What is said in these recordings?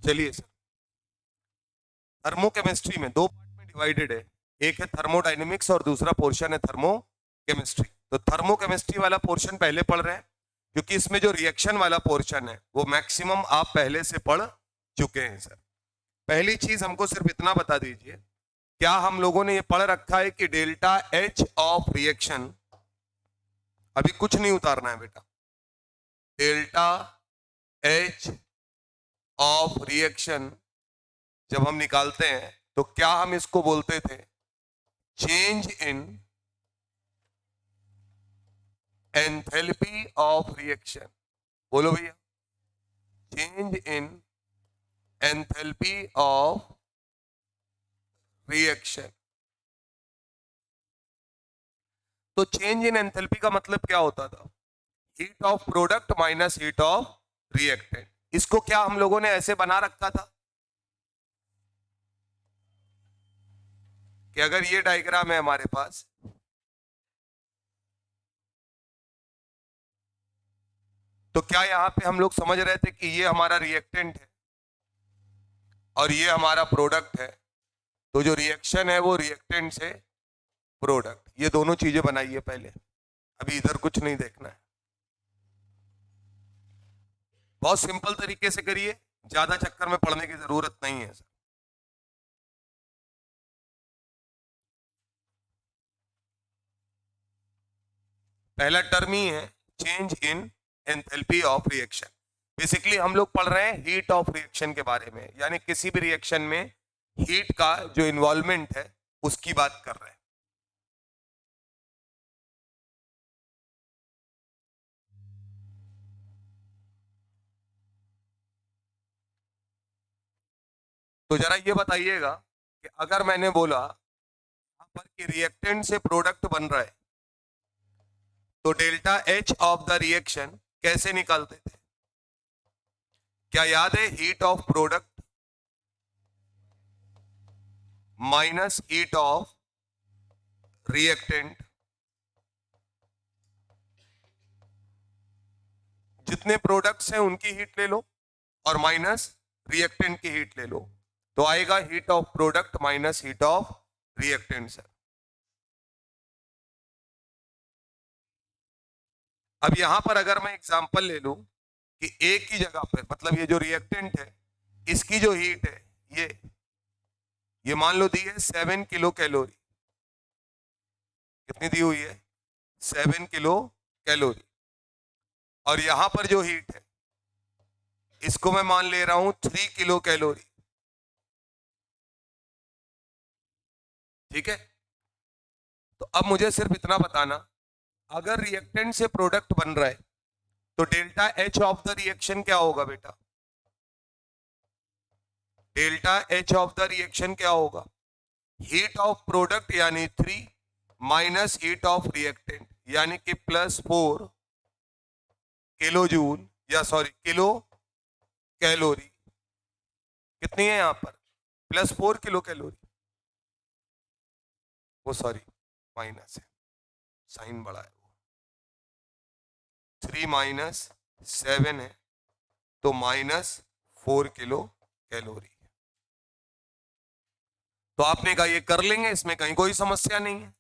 चलिए sir, thermochemistry में दो पार्ट में डिवाइडेड है, एक है थर्मोडायनेमिक्स और दूसरा पोर्शन है थर्मोकेमिस्ट्री। तो थर्मोकेमिस्ट्री वाला पोर्शन पहले पढ़ रहे हैं, क्योंकि इसमें जो रिएक्शन वाला पोर्शन है वो मैक्सिमम आप पहले से पढ़ चुके हैं सर। पहली चीज हमको सिर्फ इतना बता दीजिए, क्या हम लोगों ने ये पढ़ रखा है कि डेल्टा एच ऑफ रिएक्शन, अभी कुछ नहीं उतारना है बेटा, डेल्टा एच ऑफ रिएक्शन जब हम निकालते हैं तो क्या हम इसको बोलते थे, change in enthalpy of reaction. बोलो भैया, change in enthalpy of reaction. तो चेंज इन एंथैल्पी का मतलब क्या होता था, heat of product minus heat of reactant. इसको क्या हम लोगों ने ऐसे बना रखा था कि अगर ये डायग्राम है हमारे पास, तो क्या यहां पे हम लोग समझ रहे थे कि ये हमारा रिएक्टेंट है और ये हमारा प्रोडक्ट है, तो जो रिएक्शन है वो रिएक्टेंट से प्रोडक्ट, ये दोनों चीजें बनाइए पहले, अभी इधर कुछ नहीं देखना है। बहुत सिंपल तरीके से करिए, ज्यादा चक्कर में पढ़ने की जरूरत नहीं है सर। पहला टर्म ही है change in enthalpy of reaction. Basically हम लोग पढ़ रहे हैं हीट ऑफ रिएक्शन के बारे में, यानी किसी भी रिएक्शन में हीट का जो इन्वॉल्वमेंट है उसकी बात कर रहे हैं। तो जरा ये बताइएगा कि अगर मैंने बोला यहां पर कि रिएक्टेंट से प्रोडक्ट बन रहा है, तो delta H of the reaction कैसे निकालते थे? क्या याद है, heat of product minus heat of reactant, जितने प्रोडक्ट्स हैं उनकी हीट ले लो और माइनस रिएक्टेंट की हीट ले लो, तो आएगा heat of product minus heat of reactant sir. अब यहां पर अगर मैं एग्जांपल ले लूं कि एक ही जगह पर, मतलब ये जो रिएक्टेंट है इसकी जो हीट है ये मान लो दी है 7 किलो कैलोरी। कितनी दी हुई है? 7 किलो कैलोरी। और यहां पर जो हीट है इसको मैं मान ले रहा हूं 3 किलो कैलोरी। ठीक है, तो अब मुझे सिर्फ इतना बताना, अगर रिएक्टेंट से प्रोडक्ट बन रहा है तो delta H of the reaction क्या होगा बेटा? Delta H of the reaction क्या होगा? हीट ऑफ प्रोडक्ट यानी 3 माइनस हीट ऑफ रिएक्टेंट यानी कि +4 किलो जूल, या सॉरी किलो कैलोरी। कितनी है यहां पर? +4 किलो कैलोरी, वो सॉरी माइनस है, साइन बड़ा है, वो 3 माइनस 7 है, तो -4 किलो कैलोरी। तो आपने कहा ये कर लेंगे, इसमें कहीं कोई समस्या नहीं है।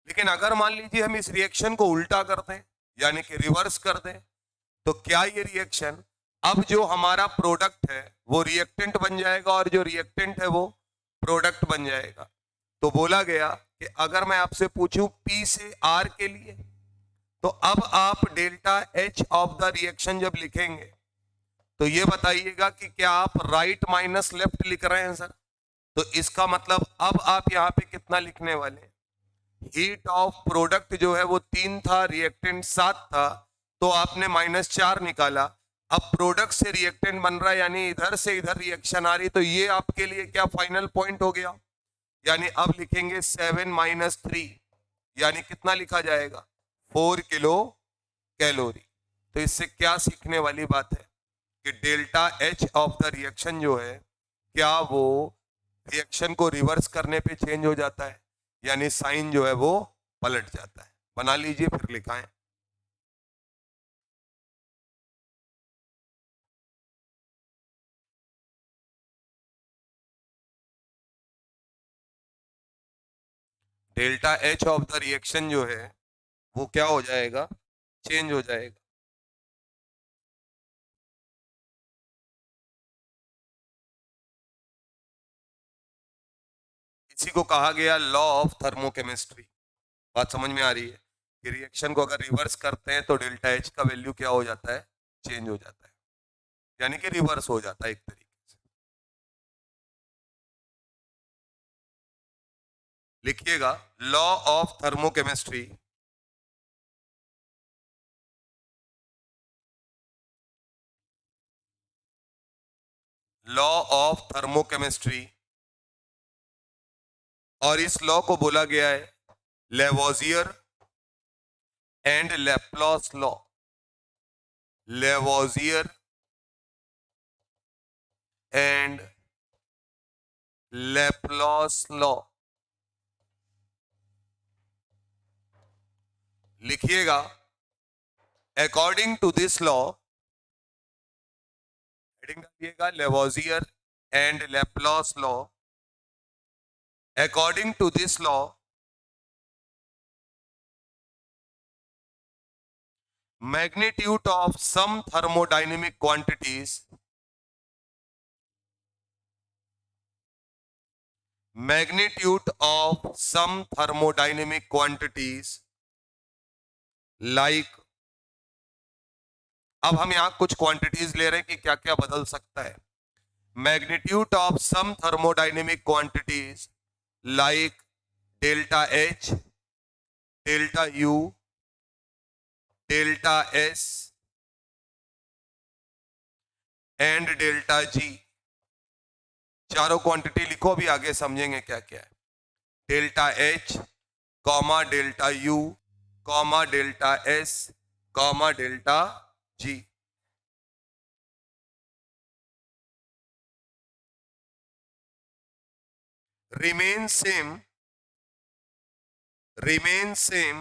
लेकिन अगर मान लीजिए हम इस रिएक्शन को उल्टा कर दें, यानी कि रिवर्स कर दें, तो क्या ये रिएक्शन, अब जो हमारा प्रोडक्ट है वो रिएक्टेंट बन जाएगा और जो रिएक्टेंट है वो प्रोडक्ट बन जाएगा। तो बोला गया कि अगर मैं आपसे पूछूं P से R के लिए, तो अब आप delta H of the reaction जब लिखेंगे तो ये बताइएगा कि क्या आप राइट माइनस लेफ्ट लिख रहे हैं सर? तो इसका मतलब अब आप यहां पे कितना लिखने वाले हैं? हीट ऑफ प्रोडक्ट जो है वो 3 था, रिएक्टेंट 7 था, तो आपने -4 निकाला। अब प्रोडक्ट से रिएक्टेंट बन रहा है, यानी इधर से इधर रिएक्शन आ रही, तो ये आपके लिए क्या फाइनल पॉइंट हो गया? यानी अब लिखेंगे 7 माइनस 3, यानी कितना लिखा जाएगा? 4 किलो कैलोरी। तो इससे क्या सीखने वाली बात है कि delta H of the reaction जो है, क्या वो रिएक्शन को रिवर्स करने पे चेंज हो जाता है, यानी साइन जो है वो पलट जाता है। बना लीजिए फिर लिखाएं। Delta H of the reaction जो है वो क्या हो जाएगा, चेंज हो जाएगा। इसी को कहा गया लॉ ऑफ थर्मोकेमिस्ट्री। बात समझ में आ रही है कि रिएक्शन को अगर रिवर्स करते हैं तो डेल्टा एच का वैल्यू क्या हो जाता है, चेंज हो जाता है, यानी कि रिवर्स हो जाता है एक तरीके से। लिखिएगा law of thermochemistry, law of thermochemistry, और इस लॉ को बोला गया है Lavoisier and Laplace law. Lavoisier and Laplace law. लिखिएगा according to this law, heading डालिएगा Lavoisier and Laplace law. According to this law, magnitude of some thermodynamic quantities, magnitude of some thermodynamic quantities like, अब हम यहां कुछ quantities ले रहे हैं कि क्या क्या बदल सकता है। Magnitude of some thermodynamic quantities like delta H, delta U, delta S and delta G. चारों क्वांटिटी लिखो, अभी आगे समझेंगे क्या क्या है। Delta H comma delta U comma delta S comma delta G. remain same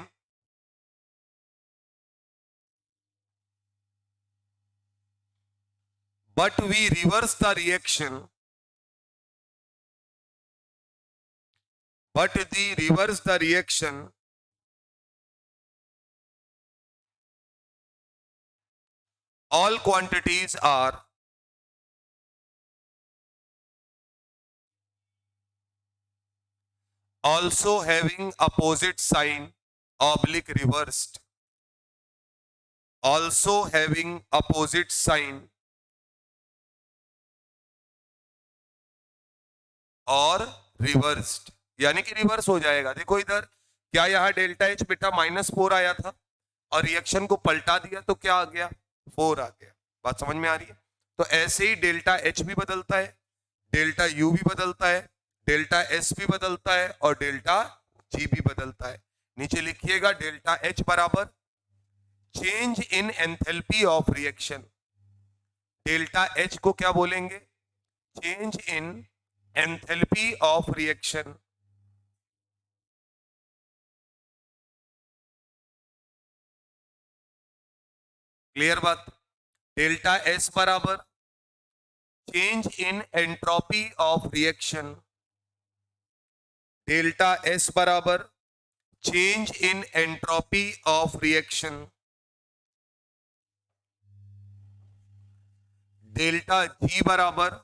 but we reverse the reaction, but the reverse the reaction all quantities are also having opposite sign oblique reversed, also having opposite sign और reversed, यानी कि reverse हो जाएगा। देखो इधर क्या यहाँ delta H बेटा -4 आया था और रिएक्शन को पलटा दिया तो क्या आ गया, 4 आ गया। बात समझ में आ रही है। तो ऐसे ही डेल्टा एच भी बदलता है, डेल्टा यू भी बदलता है, डेल्टा एस भी बदलता है और डेल्टा जी भी बदलता है। नीचे लिखिएगा डेल्टा एच बराबर change in enthalpy of reaction. Delta H को क्या बोलेंगे, change in enthalpy of reaction. Clear बात। डेल्टा एस बराबर change in entropy of reaction. Delta S बराबर change in entropy of reaction. Delta G बराबर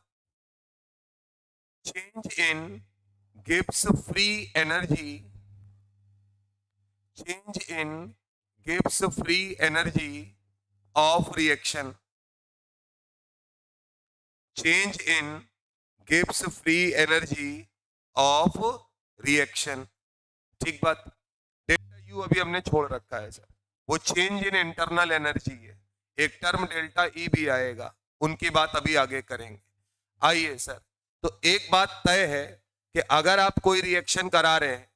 change in Gibbs free energy, change in Gibbs free energy of reaction, change in Gibbs free energy of reaction. ठीक बात। Delta U अभी हमने छोड़ रखा है sir, वो चेंज इन इंटरनल एनर्जी है। एक टर्म डेल्टा ई भी आएगा, उनकी बात अभी आगे करेंगे। आइए सर, तो एक बात तय है कि अगर आप कोई रिएक्शन करा रहे हैं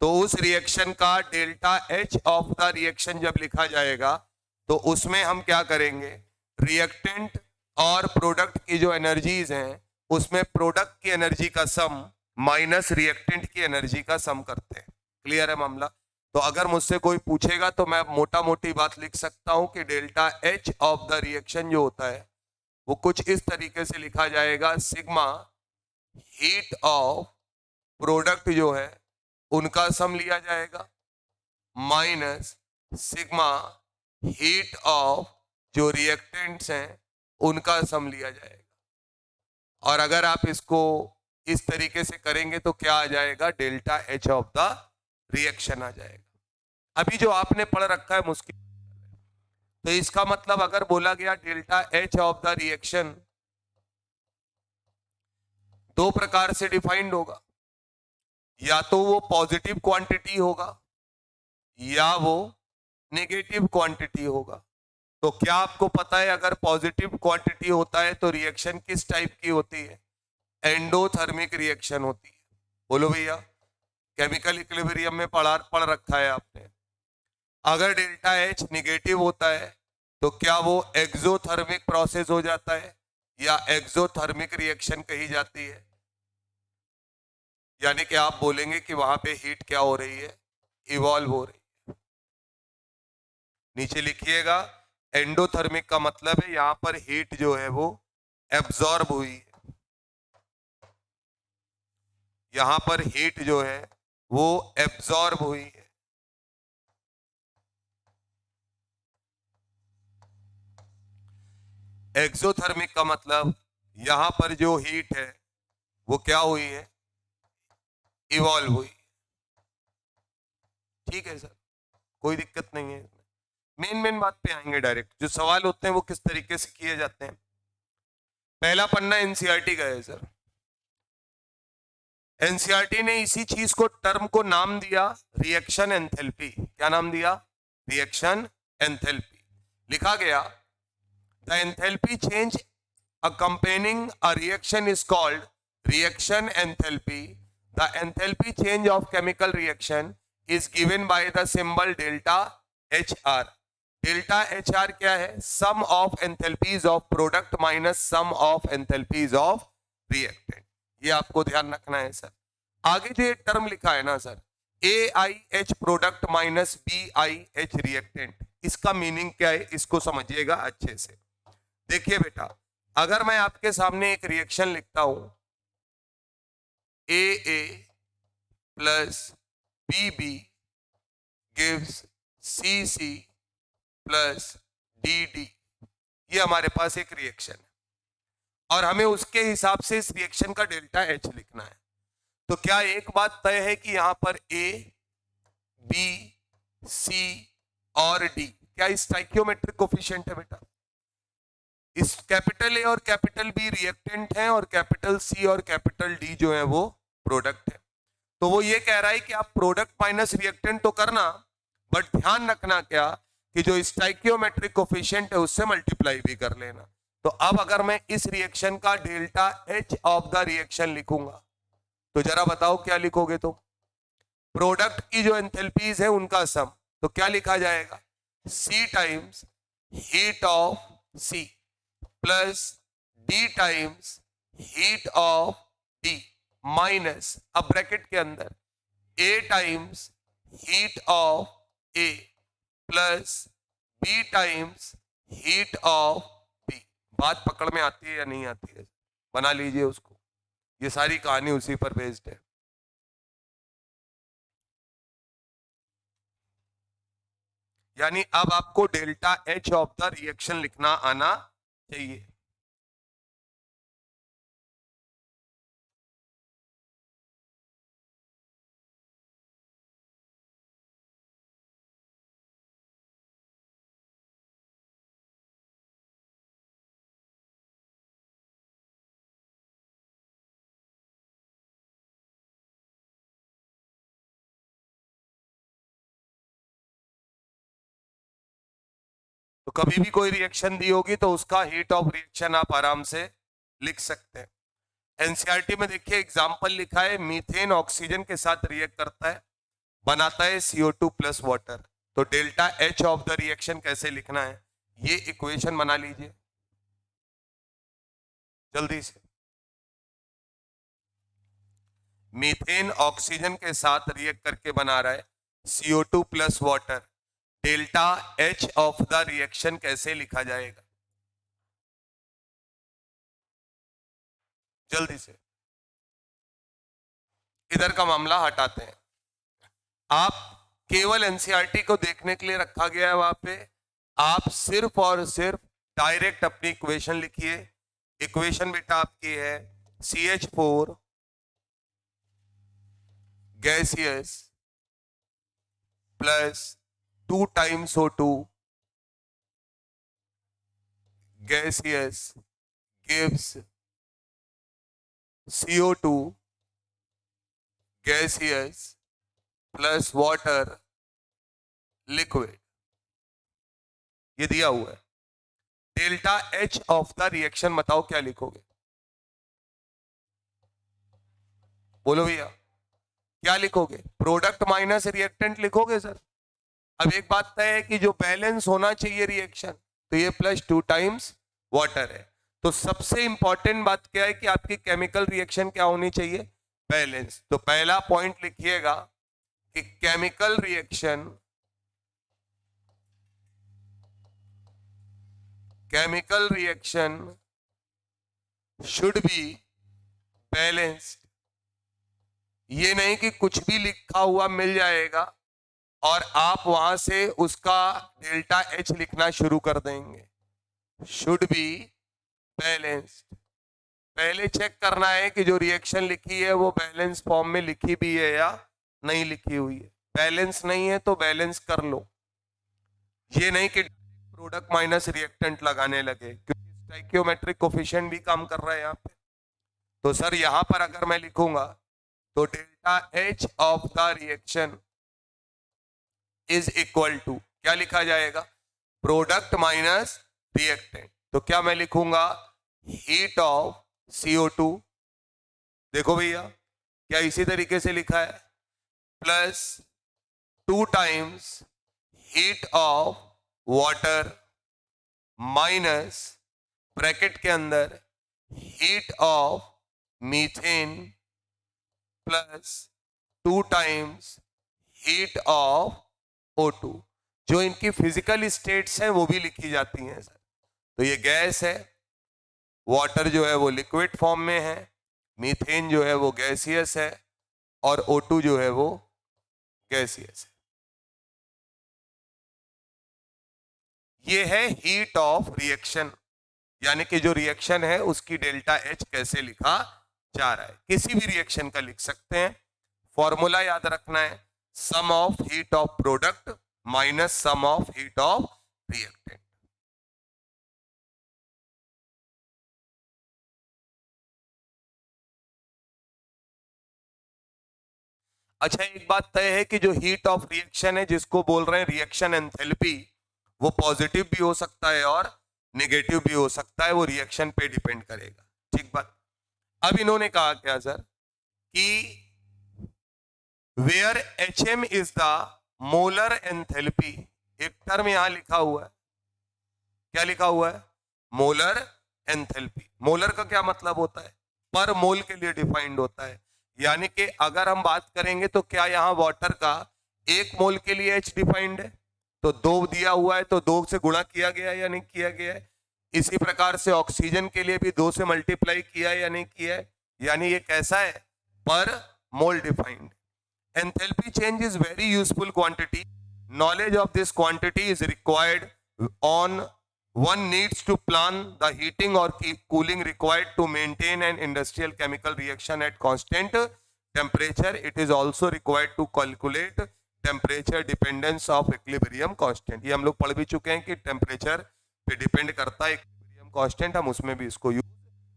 तो उस रिएक्शन का delta H of the reaction जब लिखा जाएगा तो उसमें हम क्या करेंगे, रिएक्टेंट और प्रोडक्ट की जो एनर्जीज हैं उसमें प्रोडक्ट की एनर्जी का सम माइनस रिएक्टेंट की एनर्जी का सम करते हैं। क्लियर है मामला। तो अगर मुझसे कोई पूछेगा तो मैं मोटा मोटी बात लिख सकता हूं कि delta H of the reaction जो होता है वो कुछ इस तरीके से लिखा जाएगा, सिग्मा हीट ऑफ प्रोडक्ट जो है उनका सम लिया जाएगा माइनस सिग्मा हीट ऑफ जो रिएक्टेंट्स हैं उनका सम लिया जाएगा। और अगर आप इसको इस तरीके से करेंगे तो क्या आ जाएगा, delta H of the reaction आ जाएगा। अभी जो आपने पढ़ रखा है मुश्किल, तो इसका मतलब अगर बोला गया delta H of the reaction दो प्रकार से डिफाइंड होगा, या तो वो पॉजिटिव क्वांटिटी होगा या वो नेगेटिव क्वांटिटी होगा। तो क्या आपको पता है अगर पॉजिटिव क्वांटिटी होता है तो रिएक्शन किस टाइप की होती है, एंडोथर्मिक रिएक्शन होती है। बोलो भैया, केमिकल इक्विलिब्रियम में पढ़ रखा है आपने। अगर डेल्टा एच निगेटिव होता है तो क्या वो एक्सोथर्मिक प्रोसेस हो जाता है या एक्सोथर्मिक रिएक्शन कही जाती है। यानी कि आप बोलेंगे कि वहां पे हीट क्या हो रही है, इवॉल्व हो रही है। नीचे लिखिएगा, एंडोथर्मिक का मतलब है यहां पर हीट जो है वो एब्जॉर्ब हुई है, यहां पर हीट जो है वो एब्जॉर्ब हुई है। एक्सोथर्मिक का मतलब यहां पर जो हीट है वो क्या हुई है, इवॉल्व हुई। ठीक है सर, कोई दिक्कत नहीं है। मेन बात पे आएंगे डायरेक्ट। जो सवाल होते हैं वो किस तरीके से किए जाते हैं। पहला पन्ना एनसीईआरटी का है सर। एनसीईआरटी ने इसी चीज को, टर्म को नाम दिया रिएक्शन एंथैल्पी। क्या नाम दिया, रिएक्शन एंथैल्पी। लिखा गया the enthalpy change accompanying a reaction is called reaction enthalpy. The enthalpy change of chemical reaction is given by the symbol delta HR. delta HR क्या है, sum of enthalpies of product minus sum of enthalpies of reactant. ये आपको ध्यान रखना है sir. आगे जो ये टर्म लिखा है ना sir, AIH product minus BIH reactant, इसका मीनिंग क्या है इसको समझिएगा अच्छे से। देखिए बेटा, अगर मैं आपके सामने एक रिएक्शन लिखता हूं AA plus BB gives CC plus DD, ये हमारे पास एक रिएक्शन है और हमें उसके हिसाब से इस रिएक्शन का डेल्टा H लिखना है। तो क्या एक बात तय है कि यहां पर A, B, C और D क्या स्टोइकियोमेट्रिक कोफिशिएंट है बेटा। इस कैपिटल ए और कैपिटल बी रिएक्टेंट हैं और कैपिटल सी और कैपिटल डी जो है वो प्रोडक्ट है। तो वो ये कह रहा है कि आप प्रोडक्ट माइनस रिएक्टेंट तो करना, बट ध्यान रखना क्या कि जो स्टोइकियोमेट्रिक कोफिशिएंट है उससे मल्टीप्लाई भी कर लेना। तो अब अगर मैं इस रिएक्शन का delta H of the reaction लिखूंगा तो जरा बताओ क्या लिखोगे। तो प्रोडक्ट की जो एंथैल्पीज है उनका सम, तो क्या लिखा जाएगा, C times heat of C plus D times heat of D minus, अब ब्रैकेट के अंदर A times heat of A plus B times heat of B। बात पकड़ में आती है या नहीं आती है, बना लीजिए उसको। ये सारी कहानी उसी पर बेस्ड है। यानी अब आपको delta H of the reaction लिखना आना चाहिए। तो कभी भी कोई रिएक्शन दी होगी तो उसका हीट ऑफ रिएक्शन आप आराम से लिख सकते हैं। एनसीईआरटी में देखिए एग्जांपल लिखा है, मीथेन ऑक्सीजन के साथ रिएक्ट करता है, बनाता है CO2 प्लस वाटर। तो delta H of the reaction कैसे लिखना है, ये इक्वेशन बना लीजिए जल्दी से। मीथेन ऑक्सीजन के साथ रिएक्ट करके बना रहा है CO2 plus water. Delta H of the reaction कैसे लिखा जाएगा, जल्दी से। इधर का मामला हटाते हैं। आप केवल एनसीईआरटी को देखने के लिए रखा गया है वहां पे। आप सिर्फ और सिर्फ डायरेक्ट अपनी इक्वेशन लिखिए। इक्वेशन बेटा आपकी है CH4 gaseous plus 2 times O2 gaseous gives CO2 gaseous plus water liquid। ये दिया हुआ है। Delta H of the reaction बताओ क्या लिखोगे? बोलो भैया क्या लिखोगे? प्रोडक्ट माइनस रिएक्टेंट लिखोगे सर। अब एक बात तय है कि जो बैलेंस होना चाहिए रिएक्शन, तो ये प्लस 2 टाइम्स वाटर है। तो सबसे इंपॉर्टेंट बात क्या है कि आपकी केमिकल रिएक्शन क्या होनी चाहिए? बैलेंस। तो पहला पॉइंट लिखिएगा कि chemical reaction should be balanced. ये नहीं कि कुछ भी लिखा हुआ मिल जाएगा और आप वहां से उसका डेल्टा H लिखना शुरू कर देंगे। Should be balanced. पहले चेक करना है कि जो रिएक्शन लिखी है वो बैलेंस फॉर्म में लिखी भी है या नहीं लिखी हुई है। बैलेंस नहीं है तो बैलेंस कर लो। ये नहीं कि प्रोडक्ट माइनस रिएक्टेंट लगाने लगे, क्योंकि स्टोइकियोमेट्रिक कोफिशिएंट भी काम कर रहा है यहाँ पे। तो सर यहां पर अगर मैं लिखूंगा तो delta H of the reaction is equal to क्या लिखा जाएगा? Product minus reactant. तो क्या मैं लिखूंगा? Heat of CO2। देखो भैया क्या इसी तरीके से लिखा है, plus 2 times heat of water minus bracket के अंदर heat of methane plus 2 times heat of O2। जो इनकी फिजिकल स्टेट्स हैं वो भी लिखी जाती हैं सर। तो ये गैस है, वाटर जो है वो लिक्विड फॉर्म में है, मीथेन जो है वो गैसियस है और O2 जो है वो गैसियस है। ये है हीट ऑफ रिएक्शन, यानी कि जो रिएक्शन है उसकी डेल्टा H कैसे लिखा जा रहा है। किसी भी रिएक्शन का लिख सकते हैं। फॉर्मूला याद रखना है, sum of heat of product minus sum of heat of reactant. अच्छा एक बात तय है कि जो हीट ऑफ रिएक्शन है जिसको बोल रहे हैं रिएक्शन एंथैल्पी, वो पॉजिटिव भी हो सकता है और नेगेटिव भी हो सकता है, वो रिएक्शन पे डिपेंड करेगा। ठीक बात। अब इन्होंने कहा क्या सर कि where HM is the molar enthalpy. एक टर्म यहां लिखा हुआ है, क्या लिखा हुआ है? Molar enthalpy. मोलर का क्या मतलब होता है? पर मोल के लिए डिफाइंड होता है। यानी कि अगर हम बात करेंगे तो क्या यहां वाटर का 1 मोल के लिए H डिफाइंड है, तो 2 दिया हुआ है तो 2 से गुणा किया गया या नहीं किया गया है। इसी प्रकार से ऑक्सीजन के लिए भी 2 से मल्टीप्लाई किया है या नहीं किया है। यानी ये कैसा है? पर मोल defined. Enthalpy change is very useful quantity. Knowledge of this quantity is required on one needs to plan the heating or cooling required to maintain an industrial chemical reaction at constant temperature. It is also required to calculate temperature dependence of equilibrium constant. ये हम लोग पढ़ भी चुके हैं कि temperature पे depend करता है इक्विलिब्रियम कांस्टेंट। हम उसमें भी इसको यूज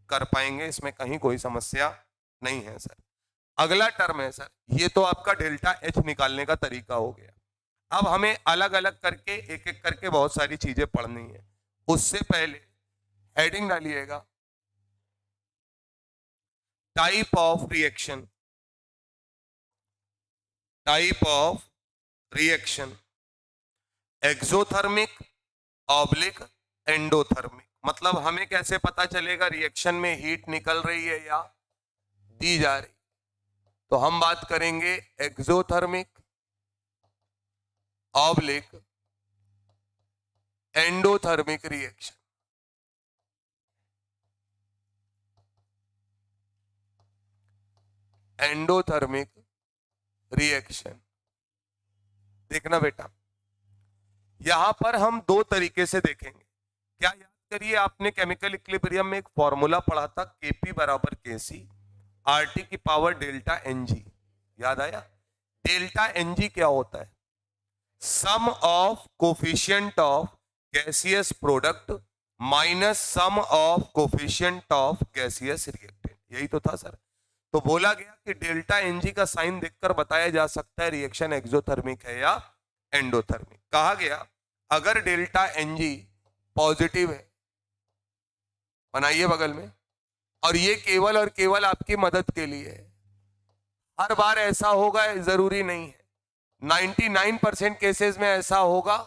कर पाएंगे, इसमें कहीं कोई समस्या नहीं है सर। अगला टर्म है सर, ये तो आपका डेल्टा H निकालने का तरीका हो गया। अब हमें अलग अलग करके एक एक करके बहुत सारी चीजें पढ़नी है। उससे पहले हेडिंग डालिएगा type of reaction. Type of reaction exothermic oblique endothermic. मतलब हमें कैसे पता चलेगा रिएक्शन में हीट निकल रही है या दी जा रही? तो हम बात करेंगे exothermic oblique endothermic reaction. Endothermic reaction देखना बेटा, यहां पर हम दो तरीके से देखेंगे। क्या याद करिए, आपने केमिकल इक्विलिब्रियम में एक फॉर्मूला पढ़ा था, Kp बराबर Kc RT की पावर डेल्टा Ng, याद आया? डेल्टा Ng क्या होता है? Sum of coefficient of gaseous product minus sum of coefficient of gaseous reactant, यही तो था सर। तो बोला गया कि डेल्टा Ng का साइन देखकर बताया जा सकता है रिएक्शन एक्सोथर्मिक है या एंडोथर्मिक। कहा गया अगर डेल्टा Ng पॉजिटिव है, बनाइए बगल में, और ये केवल और केवल आपकी मदद के लिए है, हर बार ऐसा होगा जरूरी नहीं है, 99% केसेस में ऐसा होगा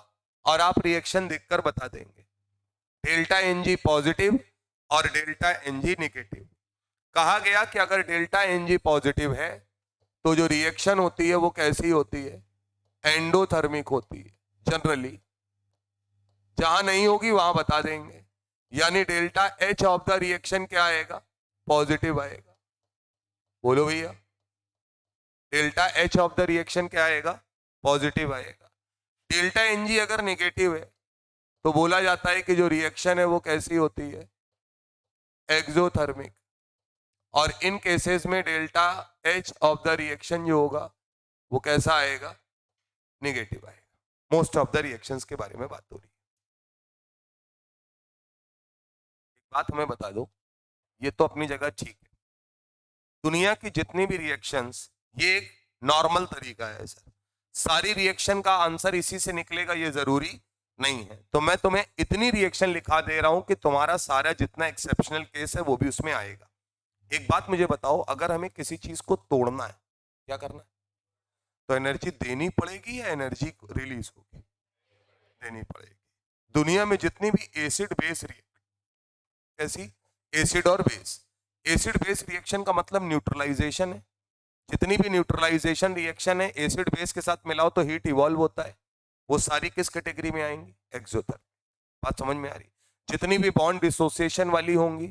और आप रिएक्शन देखकर बता देंगे। डेल्टा Ng पॉजिटिव और डेल्टा Ng नेगेटिव। कहा गया कि अगर डेल्टा Ng पॉजिटिव है तो जो रिएक्शन होती है वो कैसी होती है? एंडोथर्मिक होती है जनरली। जहां नहीं होगी वहां बता देंगे, यानी delta H of the reaction क्या आएगा? पॉजिटिव आएगा। बोलो भैया, delta H of the reaction क्या आएगा? पॉजिटिव आएगा। डेल्टा Ng अगर नेगेटिव है तो बोला जाता है कि जो रिएक्शन है वो कैसी होती है? एक्सोथर्मिक। और इन केसेस में delta H of the reaction जो होगा वो कैसा आएगा? नेगेटिव आएगा। मोस्ट ऑफ द रिएक्शंस के बारे में बात हो रही है। एक बात हमें बता दो, ये तो अपनी जगह ठीक है, दुनिया की जितनी भी रिएक्शंस, ये एक नॉर्मल तरीका है सर, सारी रिएक्शन का आंसर इसी से निकलेगा ये जरूरी नहीं है। तो मैं तुम्हें इतनी रिएक्शन लिखा दे रहा हूं कि तुम्हारा सारा जितना एक्सेप्शनल केस है वो भी उसमें आएगा। एक बात मुझे बताओ, अगर हमें किसी चीज को तोड़ना है, क्या करना है? तो एनर्जी देनी पड़ेगी या एनर्जी रिलीज होगी? देनी पड़ेगी। दुनिया में जितनी भी एसिड बेस रिएक्शन, कैसी? एसिड और बेस। एसिड बेस रिएक्शन का मतलब न्यूट्रलाइजेशन है। जितनी भी न्यूट्रलाइजेशन रिएक्शन है एसिड बेस के साथ मिलाओ तो हीट इवॉल्व होता है, वो सारी किस कैटेगरी में आएंगी? एक्सोथर्मिक। बात समझ में आ रही? जितनी भी बॉन्ड डिसोसिएशन वाली होंगी,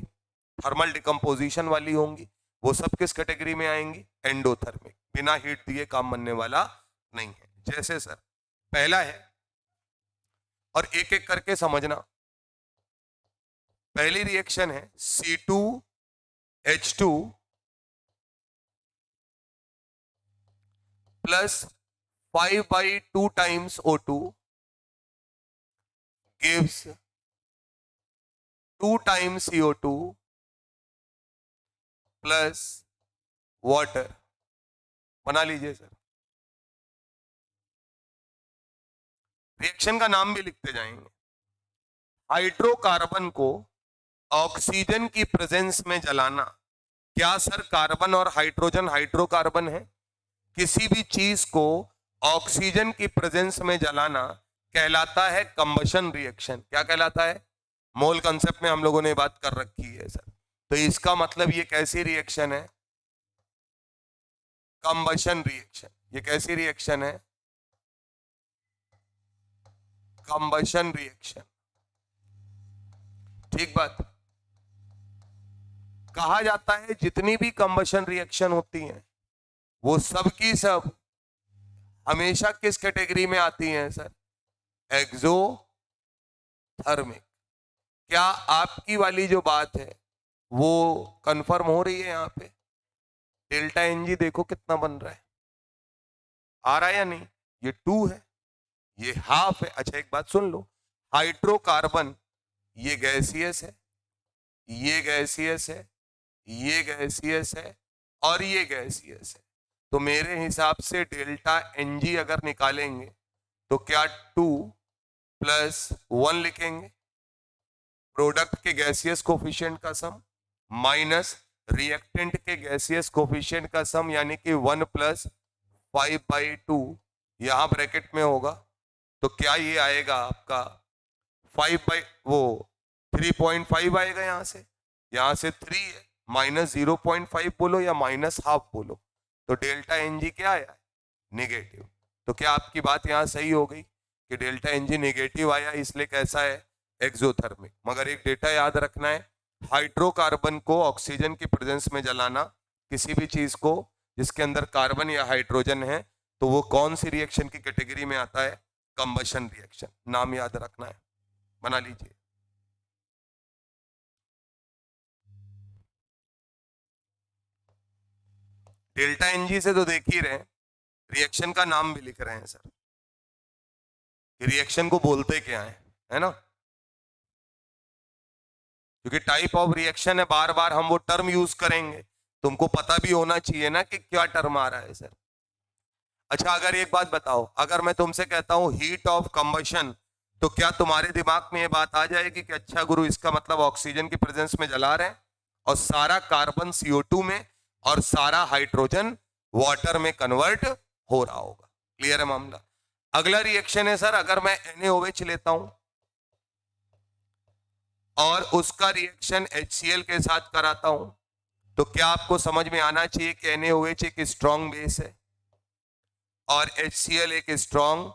थर्मल डिकम्पोजिशन वाली होंगी, वो सब किस कैटेगरी में आएंगी? एंडोथर्मिक। बिना हीट दिए काम बनने वाला नहीं है। जैसे सर पहला है, और एक एक करके समझना। पहली रिएक्शन है C2H2 plus 5/2 times O2 gives 2 times CO2 plus water. बना लीजिए सर। रिएक्शन का नाम भी लिखते जाएंगे। हाइड्रोकार्बन को ऑक्सीजन की प्रेजेंस में जलाना। क्या सर कार्बन और हाइड्रोजन हाइड्रोकार्बन है? किसी भी चीज को ऑक्सीजन की प्रेजेंस में जलाना कहलाता है कंबशन रिएक्शन। क्या कहलाता है? मोल कंसेप्ट में हम लोगों ने बात कर रखी है सर। तो इसका मतलब ये कैसी रिएक्शन है? Combustion reaction. ये कैसी रिएक्शन है? Combustion reaction. ठीक बात। कहा जाता है जितनी भी कंबशन रिएक्शन होती हैं वो सब की सब हमेशा किस कैटेगरी में आती हैं सर? एक्सोथर्मिक। क्या आपकी वाली जो बात है वो कंफर्म हो रही है? यहां पे डेल्टा Ng देखो कितना बन रहा है, आ रहा है या नहीं? ये 2 है, ये हाफ है। अच्छा एक बात सुन लो, हाइड्रोकार्बन ये गैसियस है, ये गैसियस है, ये गैसियस है और ये गैसियस है। तो मेरे हिसाब से डेल्टा Ng अगर निकालेंगे तो क्या 2 + 1 लिखेंगे, प्रोडक्ट के गैसियस कोफिशिएंट का सम माइनस रिएक्टेंट के गैसियस कोफिशिएंट का सम, यानी कि 1 + 5/2 यहां ब्रैकेट में होगा। तो क्या ये आएगा आपका 3.5 आएगा। यहां से 3 है, -0.5 बोलो या -½ बोलो, तो डेल्टा Ng क्या आया? नेगेटिव। तो क्या आपकी बात यहां सही हो गई कि डेल्टा Ng नेगेटिव आया, इसलिए कैसा है? एक्सोथर्मिक। मगर एक डेटा याद रखना है, हाइड्रोकार्बन को ऑक्सीजन की प्रेजेंस में जलाना, किसी भी चीज को जिसके अंदर कार्बन या हाइड्रोजन है, तो वो कौन सी रिएक्शन की कैटेगरी में आता है? Combustion reaction. नाम याद रखना है, बना लीजिए। डेल्टा एनजी से तो देख ही रहे हैं, रिएक्शन का नाम भी लिख रहे हैं सर, रिएक्शन को बोलते क्या है ना, क्योंकि टाइप ऑफ रिएक्शन है, बार बार हम वो टर्म यूज करेंगे, तुमको पता भी होना चाहिए ना कि क्या टर्म आ रहा है सर। अच्छा, अगर एक बात बताओ, अगर मैं तुमसे कहता हूं हीट ऑफ कंबशन, तो क्या तुम्हारे दिमाग में ये बात आ जाएगी कि अच्छा गुरु, इसका मतलब ऑक्सीजन की प्रेजेंस में जला रहे हैं और सारा कार्बन CO2 में और सारा हाइड्रोजन वाटर में कन्वर्ट हो रहा होगा। क्लियर है मामला? अगला रिएक्शन है सर, अगर मैं NaOH लेता हूं और उसका रिएक्शन HCl के साथ कराता हूं, तो क्या आपको समझ में आना चाहिए कि NaOH एक स्ट्रॉन्ग बेस है और HCl एक स्ट्रॉन्ग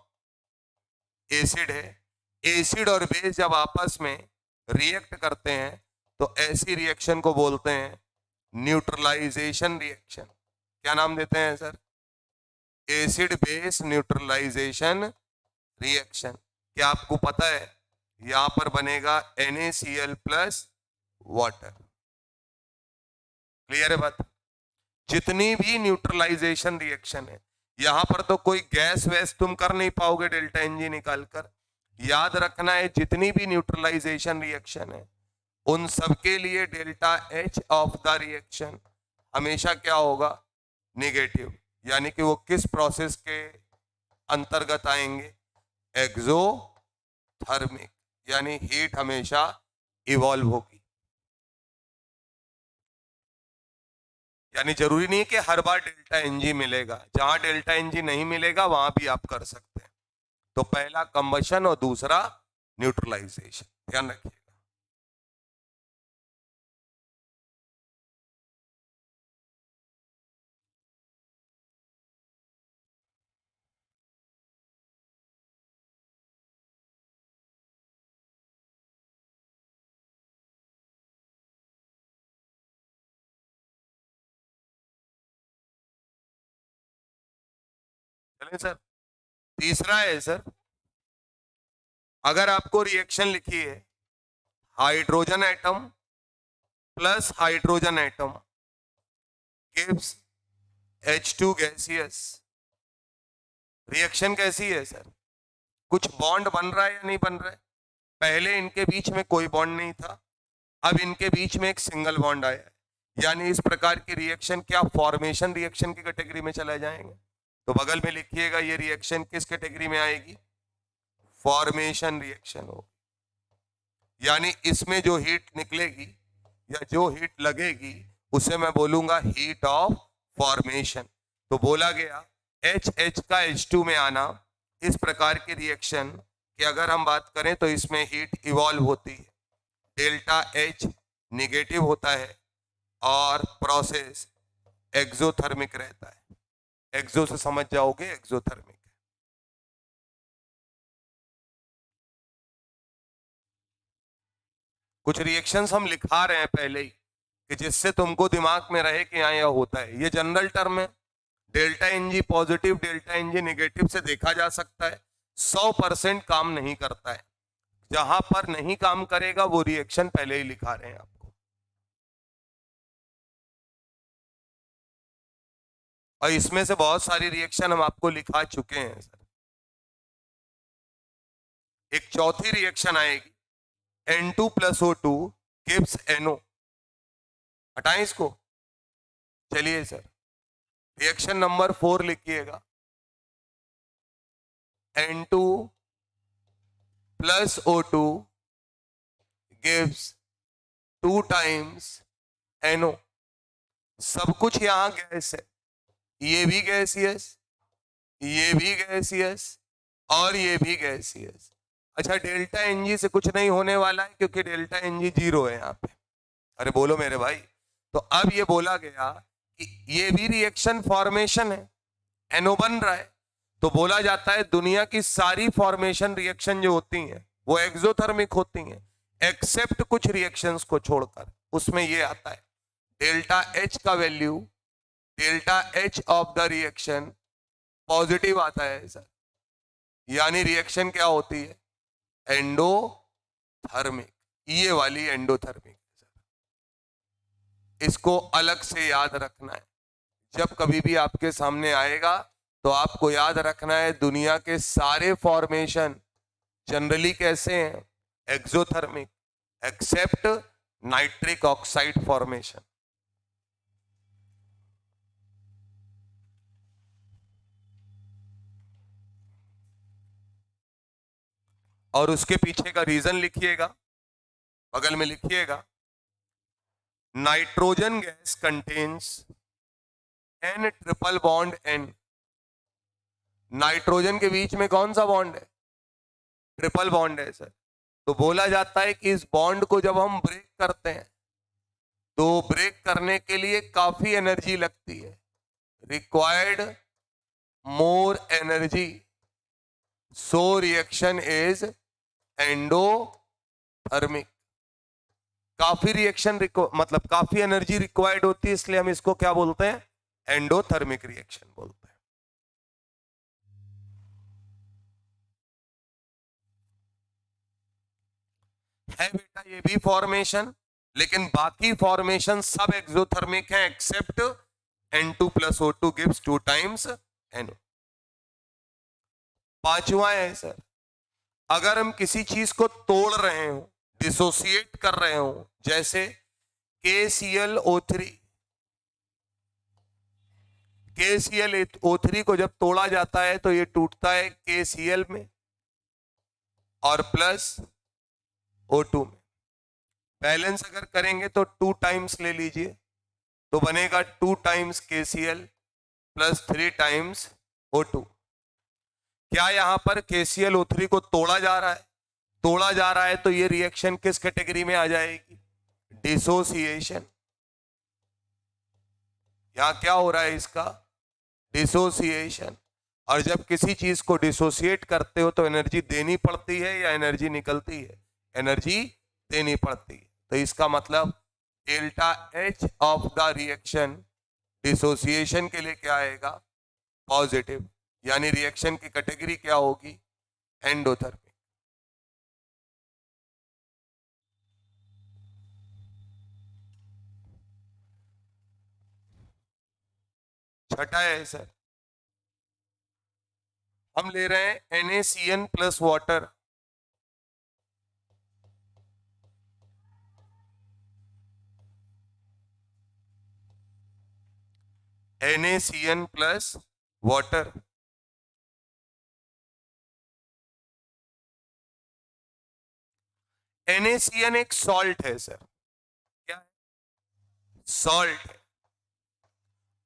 एसिड है। एसिड और बेस जब आपस में रिएक्ट करते हैं तो ऐसी रिएक्शन को बोलते हैं न्यूट्रलाइजेशन रिएक्शन। क्या नाम देते हैं sir? Acid base neutralisation reaction. क्या आपको पता है यहां पर बनेगा NaCl प्लस वाटर। क्लियर है बात? जितनी भी न्यूट्रलाइजेशन रिएक्शन है, यहां पर तो कोई गैस वैस तुम कर नहीं पाओगे डेल्टा एनजी निकालकर। याद रखना है, जितनी भी न्यूट्रलाइजेशन रिएक्शन है उन सबके लिए delta H of the reaction हमेशा क्या होगा? नेगेटिव। यानी कि वो किस प्रोसेस के अंतर्गत आएंगे? एक्सोथर्मिक, यानी हीट हमेशा इवॉल्व होगी। यानी जरूरी नहीं है कि हर बार डेल्टा एनजी मिलेगा, जहां डेल्टा एनजी नहीं मिलेगा वहां भी आप कर सकते हैं। तो पहला कंबशन और दूसरा न्यूट्रलाइजेशन, ध्यान रखिएगा। चलिए सर, तीसरा है सर, अगर आपको रिएक्शन लिखी है hydrogen atom plus hydrogen atom gives H2 gaseous. Reaction कैसी है सर? कुछ बॉन्ड बन रहा है या नहीं बन रहा है? पहले इनके बीच में कोई बॉन्ड नहीं था, अब इनके बीच में एक सिंगल बॉन्ड आया है। यानी इस प्रकार की रिएक्शन क्या फॉर्मेशन रिएक्शन की कैटेगरी में चले जाएंगे? तो बगल में लिखिएगा ये रिएक्शन किस कैटेगरी में आएगी? फॉर्मेशन रिएक्शन हो। यानी इसमें जो हीट निकलेगी या जो हीट लगेगी उसे मैं बोलूंगा हीट ऑफ फॉर्मेशन। तो बोला गया H का H2 में आना इस प्रकार की रिएक्शन कि अगर हम बात करें तो इसमें हीट इवॉल्व होती है, डेल्टा H निगेटिव होता है और प्रोसेस एक्सोथर्मिक रहता है। एक्सो से समझ जाओगे, एक्सोथर्मिक। कुछ रिएक्शंस हम लिखा रहे हैं पहले ही कि जिससे तुमको दिमाग में रहे कि यह होता है। ये जनरल टर्म है, delta n g positive delta n g negative से देखा जा सकता है 100% काम नहीं करता है। जहां पर नहीं काम करेगा वो रिएक्शन पहले ही लिखा रहे हैं आपको। और इसमें से बहुत सारी रिएक्शन हम आपको लिखा चुके हैं सर। एक चौथी रिएक्शन आएगी N2 plus O2 gives NO। हटाएं इसको। चलिए सर, रिएक्शन नंबर 4 लिखिएगा, N2 plus O2 gives 2 times NO। सब कुछ यहां गैस है, ये भी गैसियस, ये भी गैसियस और ये भी गैसियस। अच्छा, डेल्टा एनजी से कुछ नहीं होने वाला है क्योंकि डेल्टा एनजी 0 है यहाँ पे। अरे बोलो मेरे भाई। तो अब ये बोला गया कि ये भी रिएक्शन फॉर्मेशन है, NO बन रहा है। तो बोला जाता है दुनिया की सारी फॉर्मेशन रिएक्शन जो होती हैं वो एक्सोथर्मिक होती हैं, एक्सेप्ट कुछ रिएक्शंस को छोड़कर। उसमें ये आता है डेल्टा H का value, delta H of the reaction positive आता है सर, यानी रिएक्शन क्या होती है, एंडोथर्मिक, ये वाली एंडोथर्मिक सर। इसको अलग से याद रखना है, जब कभी भी आपके सामने आएगा तो आपको याद रखना है दुनिया के सारे फॉर्मेशन जनरली कैसे हैं, exothermic, except nitric oxide formation. और उसके पीछे का रीजन लिखिएगा, बगल में लिखिएगा, nitrogen gas contains N triple bond N. Nitrogen के बीच में कौन सा बॉन्ड है, ट्रिपल बॉन्ड है सर। तो बोला जाता है कि इस बॉन्ड को जब हम ब्रेक करते हैं तो ब्रेक करने के लिए काफी एनर्जी लगती है, required more energy, so reaction is endothermic. काफी रिएक्शन मतलब काफी एनर्जी रिक्वायर्ड होती है, इसलिए हम इसको क्या बोलते हैं, एंडोथर्मिक रिएक्शन बोलते हैं। है बेटा ये भी फॉर्मेशन, लेकिन बाकी फॉर्मेशन सब एक्सोथर्मिक हैं accept N2 plus O2 gives 2 times NO। पांचवा है सर, अगर हम किसी चीज को तोड़ रहे हो, डिसोसिएट कर रहे हो, जैसे KClO3, KClO3 को जब तोड़ा जाता है तो ये टूटता है KCl में और प्लस O2 में। बैलेंस अगर करेंगे तो 2 टाइम्स ले लीजिए, तो बनेगा 2 times KCl plus 3 times O2। क्या यहां पर KClO3 को तोड़ा जा रहा है, तोड़ा जा रहा है, तो ये रिएक्शन किस कैटेगरी में आ जाएगी, डिसोसिएशन। यहां क्या हो रहा है इसका, डिसोसिएशन। और जब किसी चीज को डिसोसिएट करते हो तो एनर्जी देनी पड़ती है या एनर्जी निकलती है, एनर्जी देनी पड़ती है। तो इसका मतलब delta H of the reaction dissociation के लिए क्या आएगा, पॉजिटिव, यानी रिएक्शन की कैटेगरी क्या होगी, एंडोथर्मिक। छठा है सर, हम ले रहे हैं NaCN plus water, NaCN plus water. NaCN एक सॉल्ट है सर, क्या है, सॉल्ट है,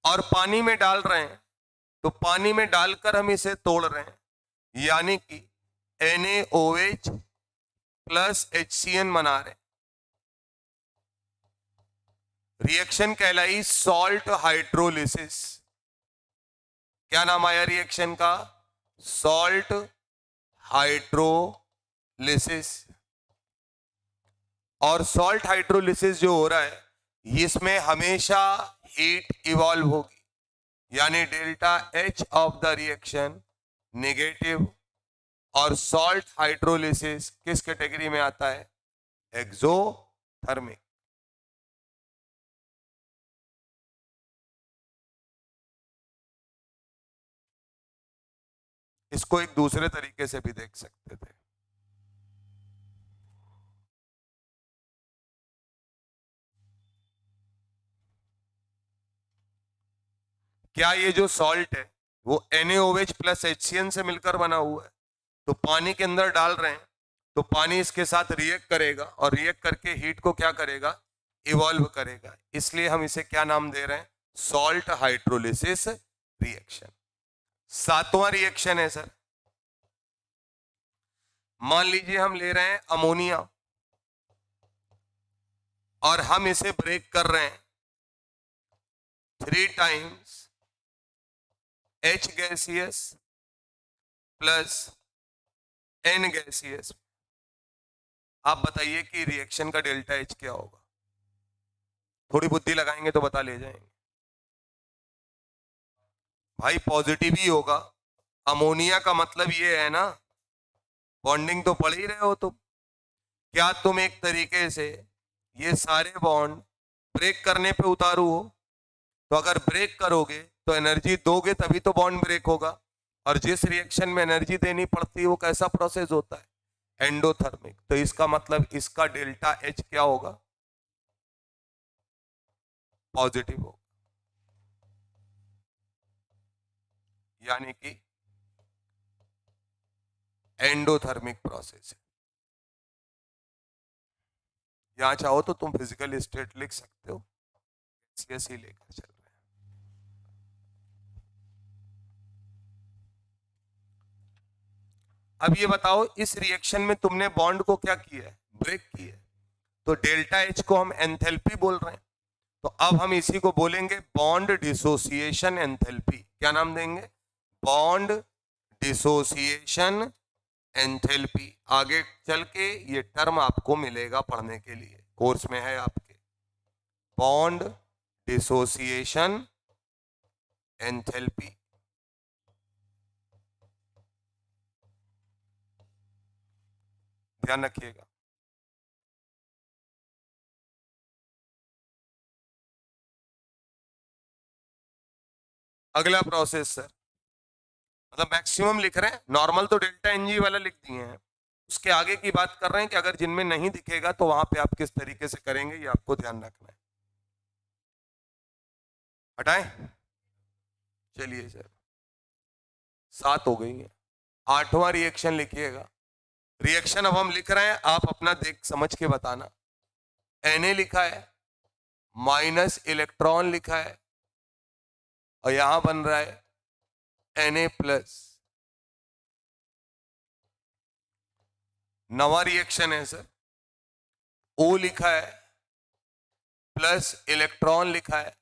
और पानी में डाल रहे हैं, तो पानी में डालकर हम इसे तोड़ रहे हैं, यानी कि NaOH प्लस HCN बना रहे हैं। रिएक्शन कहलाई सॉल्ट हाइड्रोलिसिस। क्या नाम आया रिएक्शन का, सॉल्ट हाइड्रोलिसिस। और सॉल्ट हाइड्रोलिसिस जो हो रहा है इसमें हमेशा हीट इवॉल्व होगी, यानी delta H of the reaction negative. और सॉल्ट हाइड्रोलिसिस किस कैटेगरी में आता है, एक्सोथर्मिक। इसको एक दूसरे तरीके से भी देख सकते थे, क्या ये जो सॉल्ट है वो NaOH प्लस HCN से मिलकर बना हुआ है, तो पानी के अंदर डाल रहे हैं तो पानी इसके साथ रिएक्ट करेगा और रिएक्ट करके हीट को क्या करेगा, इवॉल्व करेगा। इसलिए हम इसे क्या नाम दे रहे हैं, सॉल्ट हाइड्रोलिसिस रिएक्शन। सातवां रिएक्शन है सर, मान लीजिए हम ले रहे हैं अमोनिया और हम इसे ब्रेक कर रहे हैं 3 times H gaseous plus N gaseous. आप बताइए कि रिएक्शन का डेल्टा H क्या होगा, थोड़ी बुद्धि लगाएंगे तो बता ले जाएंगे, भाई पॉजिटिव ही होगा। अमोनिया का मतलब ये है ना, बॉन्डिंग तो पढ़ ही रहे हो तुम। क्या तुम एक तरीके से ये सारे बॉन्ड ब्रेक करने पे उतारू हो? तो अगर ब्रेक करोगे तो एनर्जी दोगे तभी तो बॉन्ड ब्रेक होगा। और जिस रिएक्शन में एनर्जी देनी पड़ती है वो कैसा प्रोसेस होता है? एंडोथर्मिक। तो इसका मतलब इसका डेल्टा एच क्या होगा? पॉजिटिव होगा। यानी कि एंडोथर्मिक प्रोसेस है। यहां चाहो तो तुम फिजिकल स्टेट लिख सकते हो, ऐसे ही लेकर चल रहे हैं। अब ये बताओ, इस रिएक्शन में तुमने बॉन्ड को क्या किया है? ब्रेक किया है। तो डेल्टा एच को हम एंथैल्पी बोल रहे हैं। तो अब हम इसी को बोलेंगे बॉन्ड डिसोसिएशन एंथैल्पी। क्या नाम देंगे? Bond dissociation enthalpy. आगे चल के ये टर्म आपको मिलेगा पढ़ने के लिए, कोर्स में है आपके। Bond dissociation enthalpy. ध्यान रखिएगा। अगला प्रोसेस सर, मतलब मैक्सिमम लिख रहे हैं, नॉर्मल तो डेल्टा एनजी वाला लिख दिए हैं। उसके आगे की बात कर रहे हैं कि अगर जिनमें नहीं दिखेगा तो वहां पे आप किस तरीके से करेंगे, ये आपको ध्यान रखना है। हटाएं? चलिए सर, 7 हो गई है। 8वां रिएक्शन लिखिएगा। रिएक्शन अब हम लिख रहे हैं, आप अपना देख समझ के बताना। Na लिखा है, माइनस इलेक्ट्रॉन लिखा है, और यहां बन रहा है Na प्लस। नवा रिएक्शन है सर, O लिखा है, प्लस इलेक्ट्रॉन लिखा है,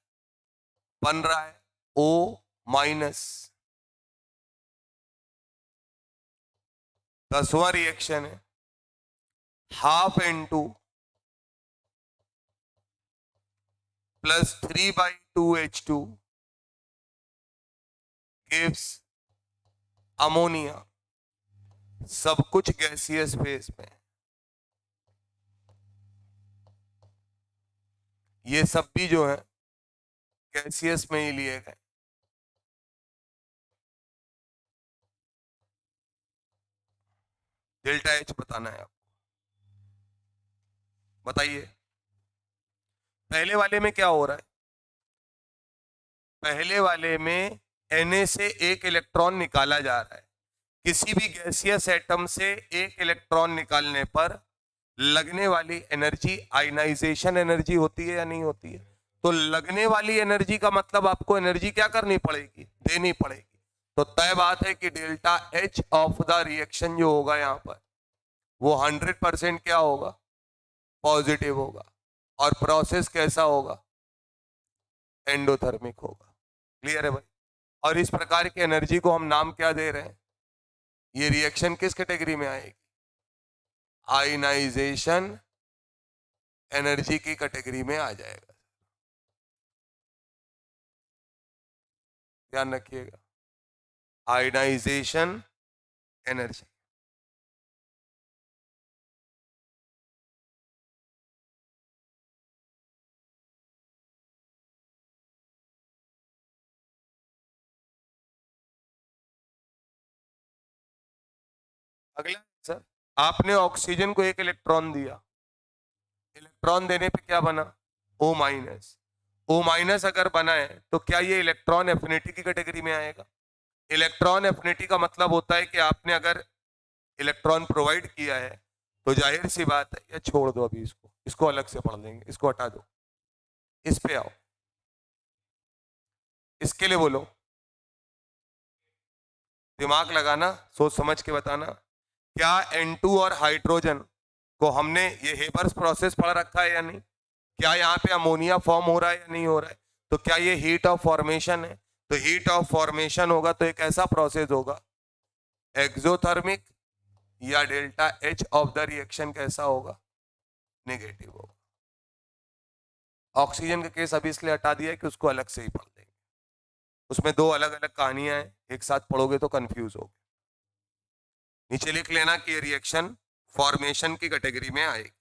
बन रहा है O माइनस। 10वां रिएक्शन है, half N2 plus 3/2 H2 gives ammonia. सब कुछ गैसियस फेज में। ये सब भी जो है गैसियस में ही लिए गए। डेल्टा एच बताना है आपको। बताइए पहले वाले में क्या हो रहा है? पहले वाले में Na से एक इलेक्ट्रॉन निकाला जा रहा है। किसी भी गैसियस एटम से एक इलेक्ट्रॉन निकालने पर लगने वाली एनर्जी आयनाइजेशन एनर्जी होती है या नहीं होती है? तो लगने वाली एनर्जी का मतलब आपको एनर्जी क्या करनी पड़ेगी? देनी पड़ेगी। तो तय बात है कि delta H of the reaction जो होगा यहां पर, वो 100% क्या होगा? पॉजिटिव होगा। और प्रोसेस कैसा होगा? एंडोथर्मिक होगा। क्लियर है भाई? और इस प्रकार की एनर्जी को हम नाम क्या दे रहे हैं? ये रिएक्शन किस कैटेगरी में आएगी? आयनाइजेशन एनर्जी की कैटेगरी में आ जाएगा। ध्यान रखिएगा, आयनाइजेशन एनर्जी। अगला सर, आपने ऑक्सीजन को एक इलेक्ट्रॉन दिया। इलेक्ट्रॉन देने पे क्या बना? O minus. O माइनस अगर बना है तो क्या ये इलेक्ट्रॉन एफिनिटी की कैटेगरी में आएगा? इलेक्ट्रॉन एफिनिटी का मतलब होता है कि आपने अगर इलेक्ट्रॉन प्रोवाइड किया है तो जाहिर सी बात है, या छोड़ दो अभी इसको, इसको अलग से पढ़ लेंगे, इसको हटा दो, इस पे आओ। इसके लिए बोलो, दिमाग लगाना, सोच समझ के बताना। क्या N2 और हाइड्रोजन को हमने ये हेबर्स प्रोसेस पढ़ रखा है या नहीं? क्या यहाँ पे अमोनिया फॉर्म हो रहा है या नहीं हो रहा है? तो क्या ये हीट ऑफ फॉर्मेशन है? तो हीट ऑफ फॉर्मेशन होगा तो एक ऐसा प्रोसेस होगा एक्सोथर्मिक, या delta H of the reaction कैसा होगा? नेगेटिव होगा। ऑक्सीजन का केस अभी इसलिए हटा दिया है कि उसको अलग से ही पढ़ लेंगे। उसमें दो अलग अलग कहानियां हैं, एक साथ पढ़ोगे तो कंफ्यूज होगे। नीचे लिख लेना कि ये रिएक्शन फॉर्मेशन की कैटेगरी में आएगी।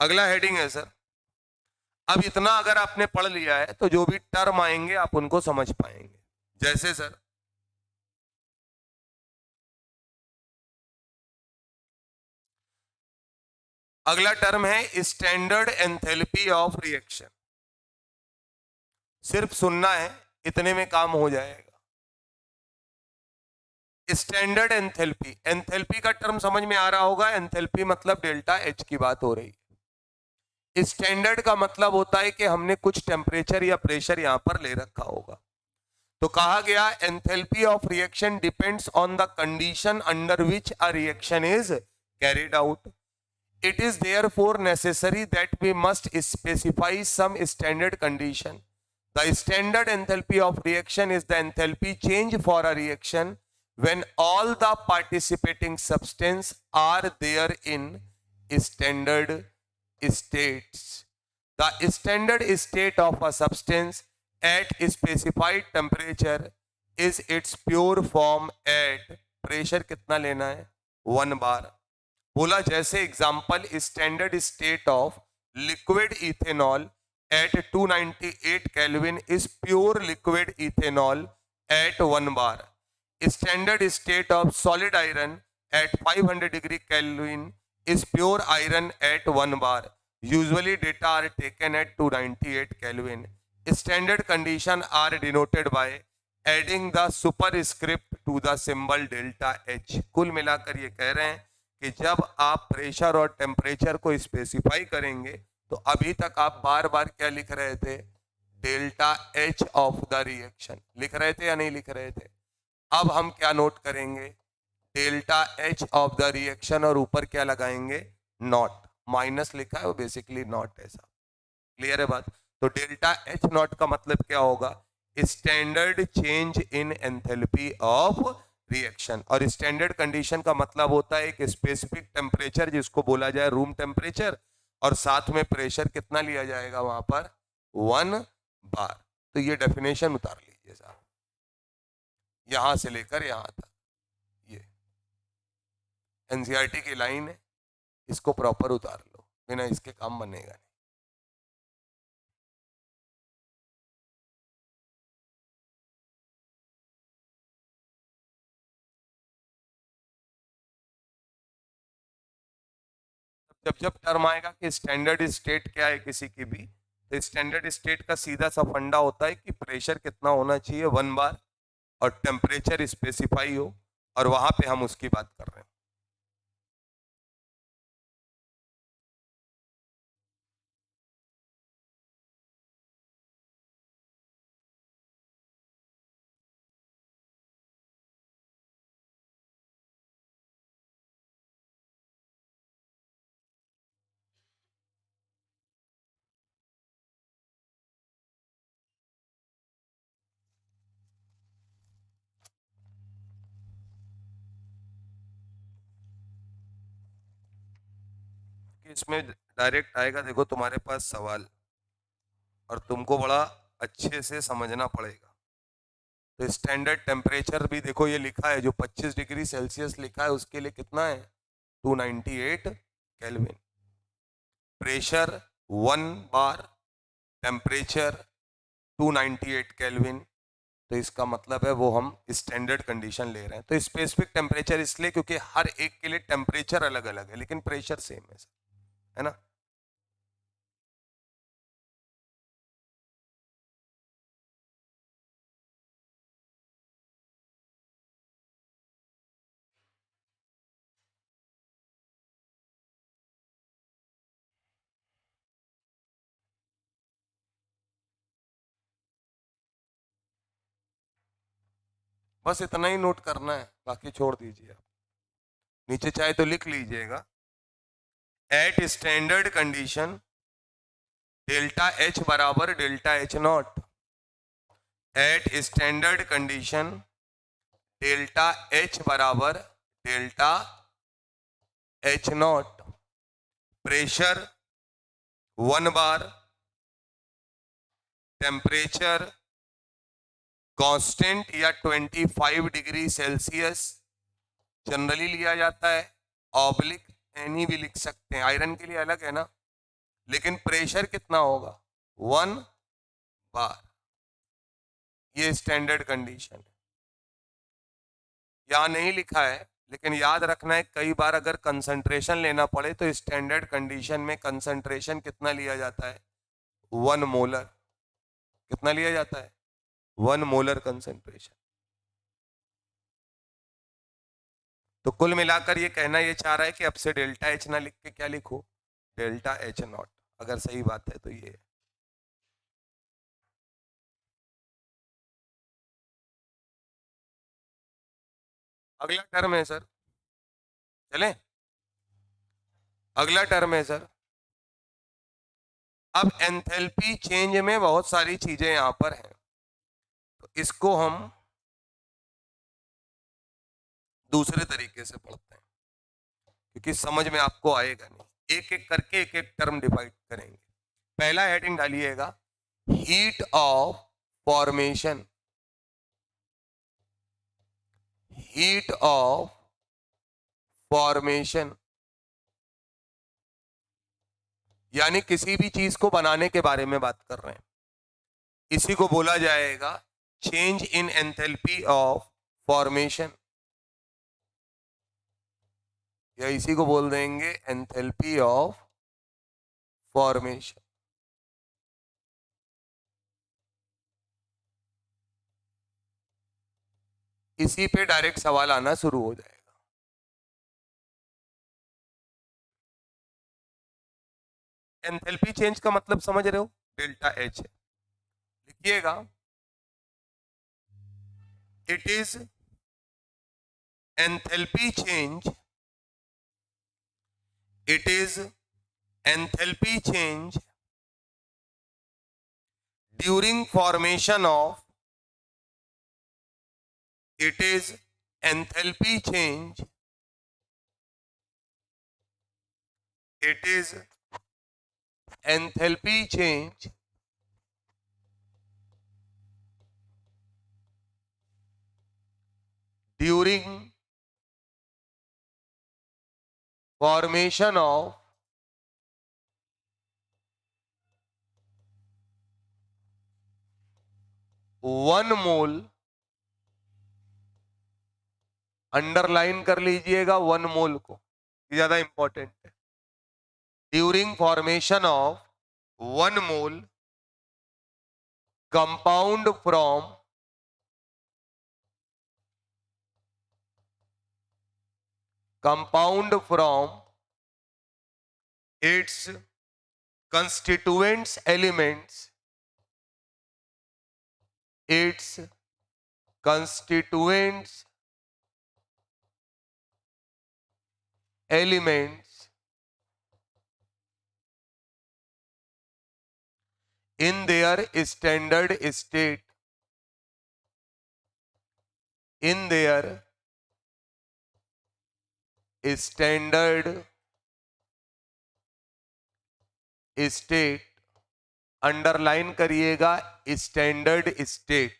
अगला हेडिंग है सर, अब इतना अगर आपने पढ़ लिया है तो जो भी टर्म आएंगे आप उनको समझ पाएंगे। जैसे सर, अगला टर्म है स्टैंडर्ड एंथैल्पी ऑफ रिएक्शन। सिर्फ सुनना है, इतने में काम हो जाएगा। स्टैंडर्ड एंथैल्पी, एंथैल्पी का टर्म समझ में आ रहा होगा। एंथैल्पी मतलब डेल्टा एच की बात हो रही है। स्टैंडर्ड का मतलब होता है कि हमने कुछ टेम्परेचर या प्रेशर यहां पर ले रखा होगा। तो कहा गया enthalpy of reaction depends on the condition under which a reaction is carried out. It is therefore necessary that we must specify some standard condition. The standard enthalpy of reaction is the enthalpy change for a reaction when all the participating substance are there in standard states. The standard state of a substance at specified temperature is its pure form at pressure कितना लेना है 1 बार। बोला जैसे example standard state of liquid ethanol at 298 kelvin is pure liquid ethanol at 1 बार। Standard state of solid iron at 500 degree kelvin is pure iron at 1 बार। Usually data are taken at 298 kelvin. Standard condition are denoted by adding the superscript to the symbol delta H. कुल मिलाकर ये कह रहे हैं कि जब आप प्रेशर और टेम्परेचर को स्पेसिफाई करेंगे तो अभी तक आप बार बार क्या लिख रहे थे, delta H of the reaction लिख रहे थे या नहीं लिख रहे थे। अब हम क्या नोट करेंगे, delta H of the reaction और ऊपर क्या लगाएंगे, नॉट। माइनस लिखा है वो बेसिकली नॉट है साहब, क्लियर है बात। तो डेल्टा एच नॉट का मतलब क्या होगा, standard change in enthalpy of reaction. और स्टैंडर्ड कंडीशन का मतलब होता है एक स्पेसिफिक टेम्परेचर जिसको बोला जाए रूम टेम्परेचर, और साथ में प्रेशर कितना लिया जाएगा वहां पर 1 बार। तो ये डेफिनेशन उतार लीजिए साहब, यहां से लेकर यहां तक ये एनसीईआरटी की लाइन है, इसको प्रॉपर उतार लो, बिना इसके काम बनेगा नहीं। जब जब टर्म आएगा कि स्टैंडर्ड स्टेट क्या है किसी की भी, तो स्टैंडर्ड स्टेट का सीधा सा फंडा होता है कि प्रेशर कितना होना चाहिए 1 बार और टेम्परेचर स्पेसिफाई हो, और वहां पे हम उसकी बात कर रहे हैं। कि इसमें डायरेक्ट आएगा, देखो तुम्हारे पास सवाल और तुमको बड़ा अच्छे से समझना पड़ेगा। तो स्टैंडर्ड टेम्परेचर भी देखो ये लिखा है, जो 25 डिग्री सेल्सियस लिखा है उसके लिए कितना है 298 kelvin. Pressure 1 bar, temperature 298 kelvin. तो इसका मतलब है वो हम स्टैंडर्ड कंडीशन ले रहे हैं। तो स्पेसिफिक टेम्परेचर इसलिए क्योंकि हर एक के लिए टेम्परेचर अलग अलग है लेकिन प्रेशर सेम है ना। बस इतना ही नोट करना है, बाकी छोड़ दीजिए आप। नीचे चाहे तो लिख लीजिएगा, at standard condition delta H बराबर delta H naught. At standard condition delta H बराबर delta H naught. Pressure 1 bar temperature constant या 25 डिग्री सेल्सियस जनरली लिया जाता है, ऑब्लिक एनी भी लिख सकते हैं, आयरन के लिए अलग है ना, लेकिन प्रेशर कितना होगा 1 बार। ये स्टैंडर्ड कंडीशन है, यहां नहीं लिखा है लेकिन याद रखना है, कई बार अगर कंसंट्रेशन लेना पड़े तो स्टैंडर्ड कंडीशन में कंसंट्रेशन कितना लिया जाता है 1 मोलर। कितना लिया जाता है 1 मोलर कंसंट्रेशन। तो कुल मिलाकर ये कहना ये चाह रहा है कि अब से डेल्टा एच ना लिख के क्या लिखो डेल्टा एच नॉट, अगर सही बात है तो ये है। अगला टर्म है सर, चले अगला टर्म है सर। अब एंथैल्पी चेंज में बहुत सारी चीजें यहां पर हैं, तो इसको हम दूसरे तरीके से पढ़ते हैं क्योंकि समझ में आपको आएगा नहीं, एक एक करके एक एक टर्म डिवाइड करेंगे। पहला हेडिंग डालिएगा heat of formation. Heat of formation यानी किसी भी चीज को बनाने के बारे में बात कर रहे हैं, इसी को बोला जाएगा change in enthalpy of formation, या इसी को बोल देंगे एंथैल्पी ऑफ फॉर्मेशन। इसी पे डायरेक्ट सवाल आना शुरू हो जाएगा। एंथैल्पी चेंज का मतलब समझ रहे हो, डेल्टा एच है, लिखिएगा it is enthalpy change, it is enthalpy change during formation of, it is enthalpy change, it is enthalpy change during formation of one mole, underline कर लीजिएगा 1 मोल को, ज्यादा इंपॉर्टेंट है। During formation of 1 mole compound from its constituents elements, its constituents elements in their standard state, in their standard state, underline करिएगा standard state.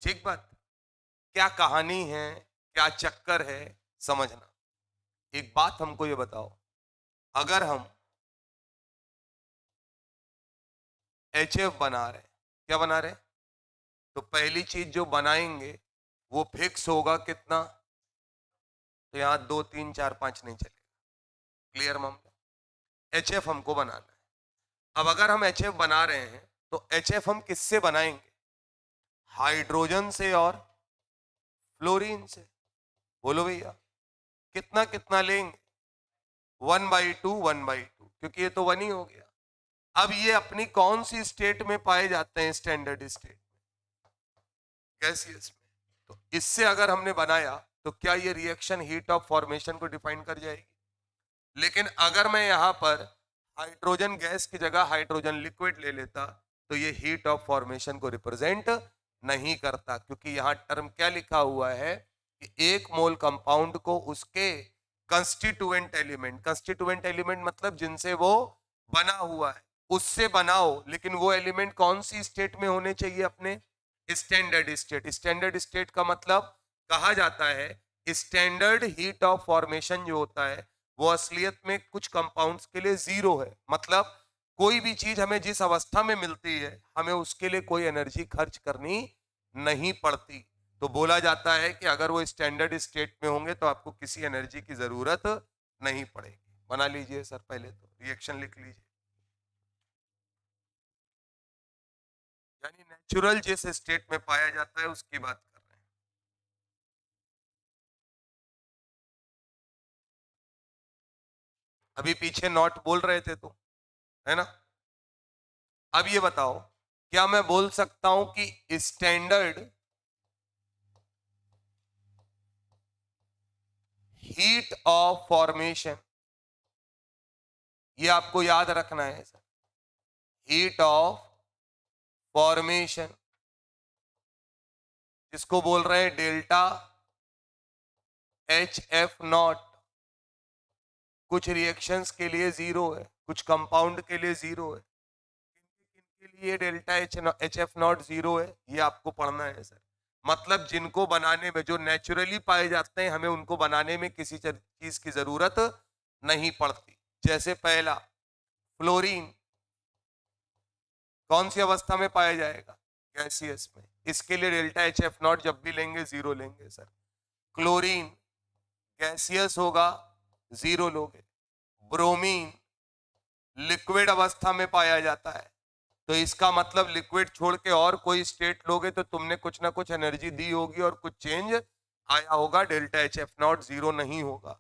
ठीक बात, क्या कहानी है, क्या चक्कर है, समझना। एक बात हमको ये बताओ, अगर हम HF बना रहे, क्या बना रहे, तो पहली चीज जो बनाएंगे वो फिक्स होगा कितना, तो यहां 2 3 4 5 नहीं चलेगा। क्लियर मामला, HF हमको बनाना है। अब अगर हम HF बना रहे हैं तो HF हम किससे बनाएंगे, हाइड्रोजन से और फ्लोरीन से। बोलो भैया कितना कितना लेंगे, 1/2 1/2, क्योंकि ये तो 1 ही हो गया। अब ये अपनी कौन सी स्टेट में पाए जाते हैं, स्टैंडर्ड स्टेट, गैसियस में। तो इससे अगर हमने बनाया तो क्या ये रिएक्शन हीट ऑफ फॉर्मेशन को डिफाइन कर जाएगी। लेकिन अगर मैं यहां पर हाइड्रोजन गैस की जगह हाइड्रोजन लिक्विड ले लेता तो ये हीट ऑफ फॉर्मेशन को रिप्रेजेंट नहीं करता, क्योंकि यहां टर्म क्या लिखा हुआ है, कि 1 मोल कंपाउंड को उसके कंस्टिट्यूएंट एलिमेंट मतलब जिनसे वो बना हुआ है उससे बनाओ, लेकिन वो एलिमेंट कौन सी स्टेट में होने चाहिए? अपने स्टैंडर्ड स्टेट का मतलब कहा जाता है स्टैंडर्ड हीट ऑफ फॉर्मेशन जो होता है वो असलियत में कुछ कंपाउंड्स के लिए 0 है। मतलब कोई भी चीज हमें जिस अवस्था में मिलती है हमें उसके लिए कोई एनर्जी खर्च करनी नहीं पड़ती। तो बोला जाता है कि अगर वो स्टैंडर्ड स्टेट में होंगे तो आपको किसी एनर्जी की जरूरत नहीं पड़ेगी। बना लीजिए सर, पहले तो रिएक्शन लिख लीजिए। यानी नेचुरल जिस स्टेट में पाया जाता है उसकी बात कर रहे हैं। अभी पीछे नॉट बोल रहे थे तो, है ना? अब ये बताओ, क्या मैं बोल सकता हूं कि स्टैंडर्ड हीट ऑफ फॉर्मेशन, ये आपको याद रखना है सर, हीट ऑफ फॉर्मेशन जिसको बोल रहे हैं डेल्टा HF0, कुछ रिएक्शंस के लिए 0 है, कुछ कंपाउंड के लिए 0 है। किन के लिए डेल्टा HF0 0 है ये आपको पढ़ना है सर। मतलब जिनको बनाने में, जो नेचुरली पाए जाते हैं, हमें उनको बनाने में किसी चीज की जरूरत नहीं पड़ती। जैसे पहला फ्लोरीन कौन सी अवस्था में पाया जाएगा? गैसियस में। इसके लिए डेल्टा HF0 जब भी लेंगे 0 लेंगे सर। क्लोरीन गैसियस होगा 0 लोगे। ब्रोमीन लिक्विड अवस्था में पाया जाता है, तो इसका मतलब लिक्विड छोड़ के और कोई स्टेट लोगे तो तुमने कुछ ना कुछ एनर्जी दी होगी और कुछ चेंज आया होगा, डेल्टा HF0 0 नहीं होगा।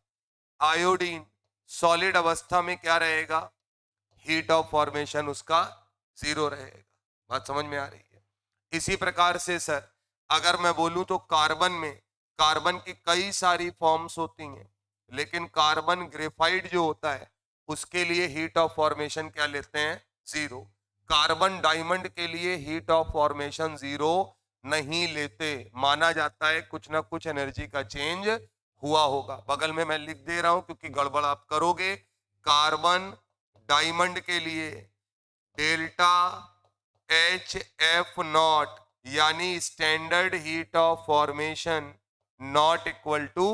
आयोडीन सॉलिड अवस्था में क्या रहेगा? हीट ऑफ फॉर्मेशन उसका 0 रहेगा। बात समझ में आ रही है? इसी प्रकार से सर अगर मैं बोलूं तो कार्बन में, कार्बन की कई सारी फॉर्म्स होती हैं, लेकिन कार्बन ग्रेफाइट जो होता है उसके लिए हीट ऑफ फॉर्मेशन क्या लेते हैं? 0। कार्बन डायमंड के लिए हीट ऑफ फॉर्मेशन 0 नहीं लेते। माना जाता है कुछ ना कुछ एनर्जी का चेंज हुआ होगा। बगल में मैं लिख दे रहा हूं क्योंकि गड़बड़ आप करोगे। कार्बन डायमंड के लिए डेल्टा HF0 यानी standard heat of formation not equal to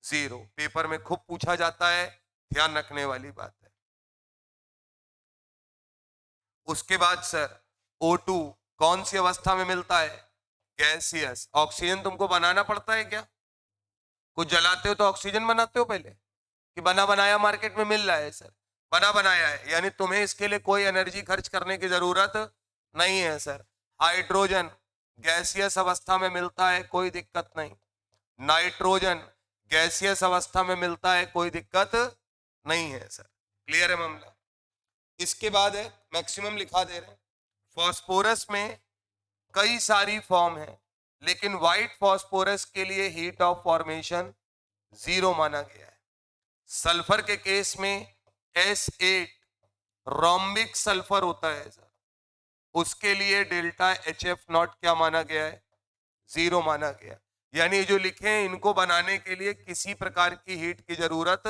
0। Paper में खूब पूछा जाता है, ध्यान रखने वाली बात है। उसके बाद सर O2 कौन सी अवस्था में मिलता है? गैसियस। ऑक्सीजन तुमको बनाना पड़ता है क्या? कुछ जलाते हो तो ऑक्सीजन बनाते हो पहले, कि बना बनाया मार्केट में मिल रहा है? सर बना बनाया है, यानी तुम्हें इसके लिए कोई एनर्जी खर्च करने की जरूरत नहीं है सर। हाइड्रोजन गैसियस अवस्था में मिलता है, कोई दिक्कत नहीं। नाइट्रोजन गैसियस अवस्था में मिलता है, कोई दिक्कत नहीं है सर। क्लियर है मामला? इसके बाद है मैक्सिमम लिखा दे रहे हैं। फॉस्फोरस में कई सारी फॉर्म है, लेकिन व्हाइट फॉस्फोरस के लिए हीट ऑफ फॉर्मेशन 0 माना गया है। सल्फर के केस में S8 रोम्बिक सल्फर होता है सर, उसके लिए डेल्टा HF0 क्या माना गया है? 0 माना गया। यानी जो लिखे हैं इनको बनाने के लिए किसी प्रकार की हीट की जरूरत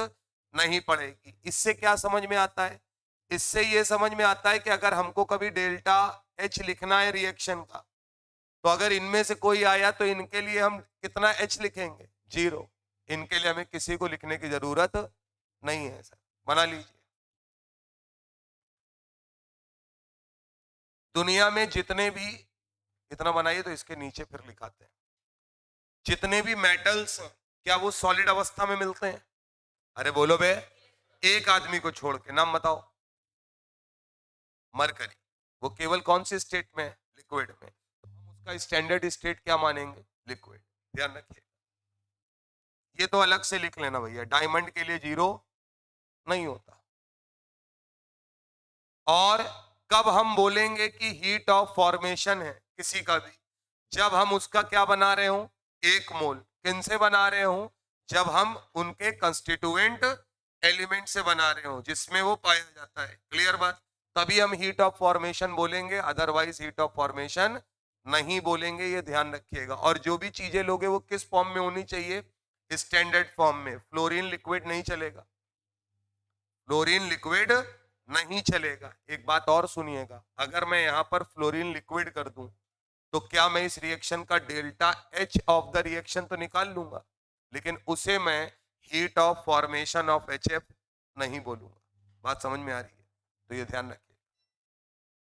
नहीं पड़ेगी। इससे क्या समझ में आता है? इससे ये समझ में आता है कि अगर हमको कभी डेल्टा H लिखना है रिएक्शन का, तो अगर इनमें से कोई आया तो इनके लिए हम कितना H लिखेंगे? 0। इनके लिए हमें किसी को लिखने की जरूरत नहीं है सर। बना लीजिए। दुनिया में जितने भी, इतना बनाइए तो इसके नीचे फिर लिखाते हैं, जितने भी मेटल्स हैं क्या वो सॉलिड अवस्था में मिलते हैं? अरे बोलो बे, एक आदमी को छोड़ के, नाम बताओ। मरकरी। वो केवल कौन सी स्टेट में है? लिक्विड में। तो हम उसका स्टैंडर्ड स्टेट क्या मानेंगे? लिक्विड। ध्यान रखिए, ये तो अलग से लिख लेना भैया। डायमंड के लिए 0 नहीं होता। और कब हम बोलेंगे कि हीट ऑफ फॉर्मेशन है किसी का भी? जब हम उसका क्या बना रहे हो? 1 मोल। किन से बना रहे हो? जब हम उनके कंस्टिट्यूएंट एलिमेंट से बना रहे हो जिसमें वो पाया जाता है। क्लियर बात? तभी हम हीट ऑफ फॉर्मेशन बोलेंगे, अदरवाइज हीट ऑफ फॉर्मेशन नहीं बोलेंगे, ये ध्यान रखिएगा। और जो भी चीजें लोगे वो किस फॉर्म में होनी चाहिए? स्टैंडर्ड फॉर्म में। फ्लोरीन लिक्विड नहीं चलेगा, फ्लोरीन लिक्विड नहीं चलेगा। एक बात और सुनिएगा, अगर मैं यहां पर फ्लोरीन लिक्विड कर दूं तो क्या मैं इस रिएक्शन का delta H of the reaction तो निकाल लूंगा, लेकिन उसे मैं heat of formation of H F नहीं बोलूंगा। बात समझ में आ रही है? तो ये ध्यान रखिए।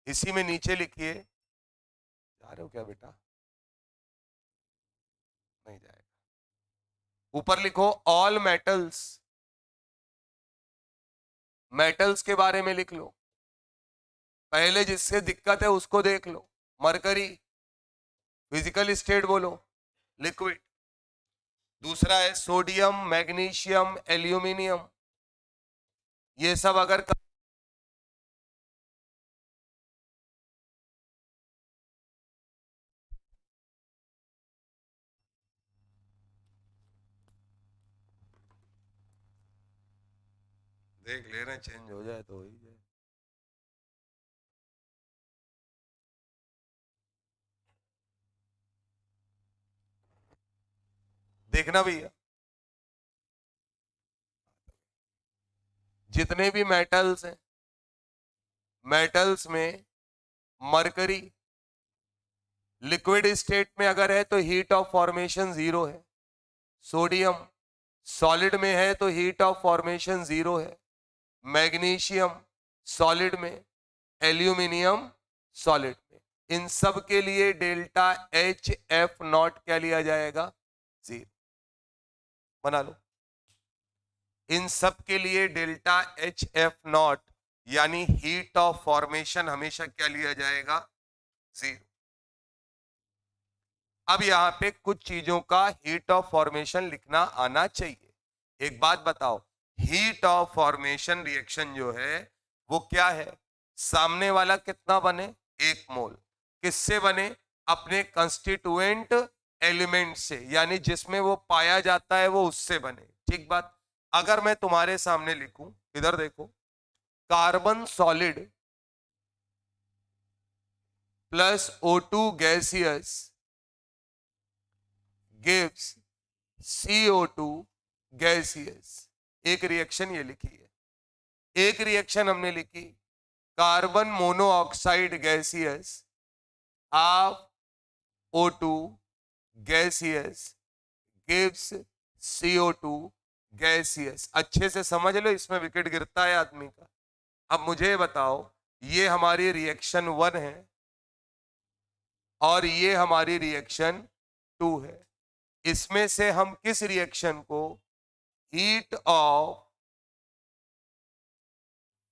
इसी में नीचे लिखिए, जा रहे हो क्या बेटा? नहीं जाएगा। ऊपर लिखो ऑल मेटल्स, मेटल्स के बारे में लिख लो। पहले जिससे दिक्कत है उसको देख लो। मरकरी फिजिकल स्टेट बोलो, लिक्विड। दूसरा है सोडियम, मैग्नीशियम, एल्यूमिनियम। ये सब अगर देख ले रहे हैं, चेंज हो जाए तो हो ही जाए। देखना भैया, जितने भी मेटल्स हैं, मेटल्स में मरकरी लिक्विड स्टेट में अगर है तो हीट ऑफ फॉर्मेशन जीरो है। सोडियम सॉलिड में है तो हीट ऑफ फॉर्मेशन जीरो है। मैग्नीशियम सॉलिड में, एल्यूमिनियम सॉलिड में। इन सब के लिए डेल्टा एच एफ नॉट क्या लिया जाएगा? जीरो। बना लो। इन सब के लिए डेल्टा एच एफ नॉट यानी हीट ऑफ फॉर्मेशन हमेशा क्या लिया जाएगा? जीरो। अब यहां पे कुछ चीजों का हीट ऑफ फॉर्मेशन लिखना आना चाहिए। एक बात बताओ, हीट ऑफ फॉर्मेशन रिएक्शन जो है वो क्या है? सामने वाला कितना बने? 1 मोल। किससे बने? अपने कंस्टिट्यूएंट एलिमेंट से, यानी जिसमें वो पाया जाता है वो उससे बने। ठीक बात। अगर मैं तुम्हारे सामने लिखूं, इधर देखो, carbon solid plus O2 gaseous gives CO2 gaseous. एक रिएक्शन ये लिखी है। एक रिएक्शन हमने लिखी, carbon monoxide gaseous of O2 gaseous gives CO2 gaseous. अच्छे से समझ लो, इसमें विकेट गिरता है आदमी का। अब मुझे बताओ, ये हमारी रिएक्शन 1 है और ये हमारी रिएक्शन 2 है। इसमें से हम किस रिएक्शन को heat of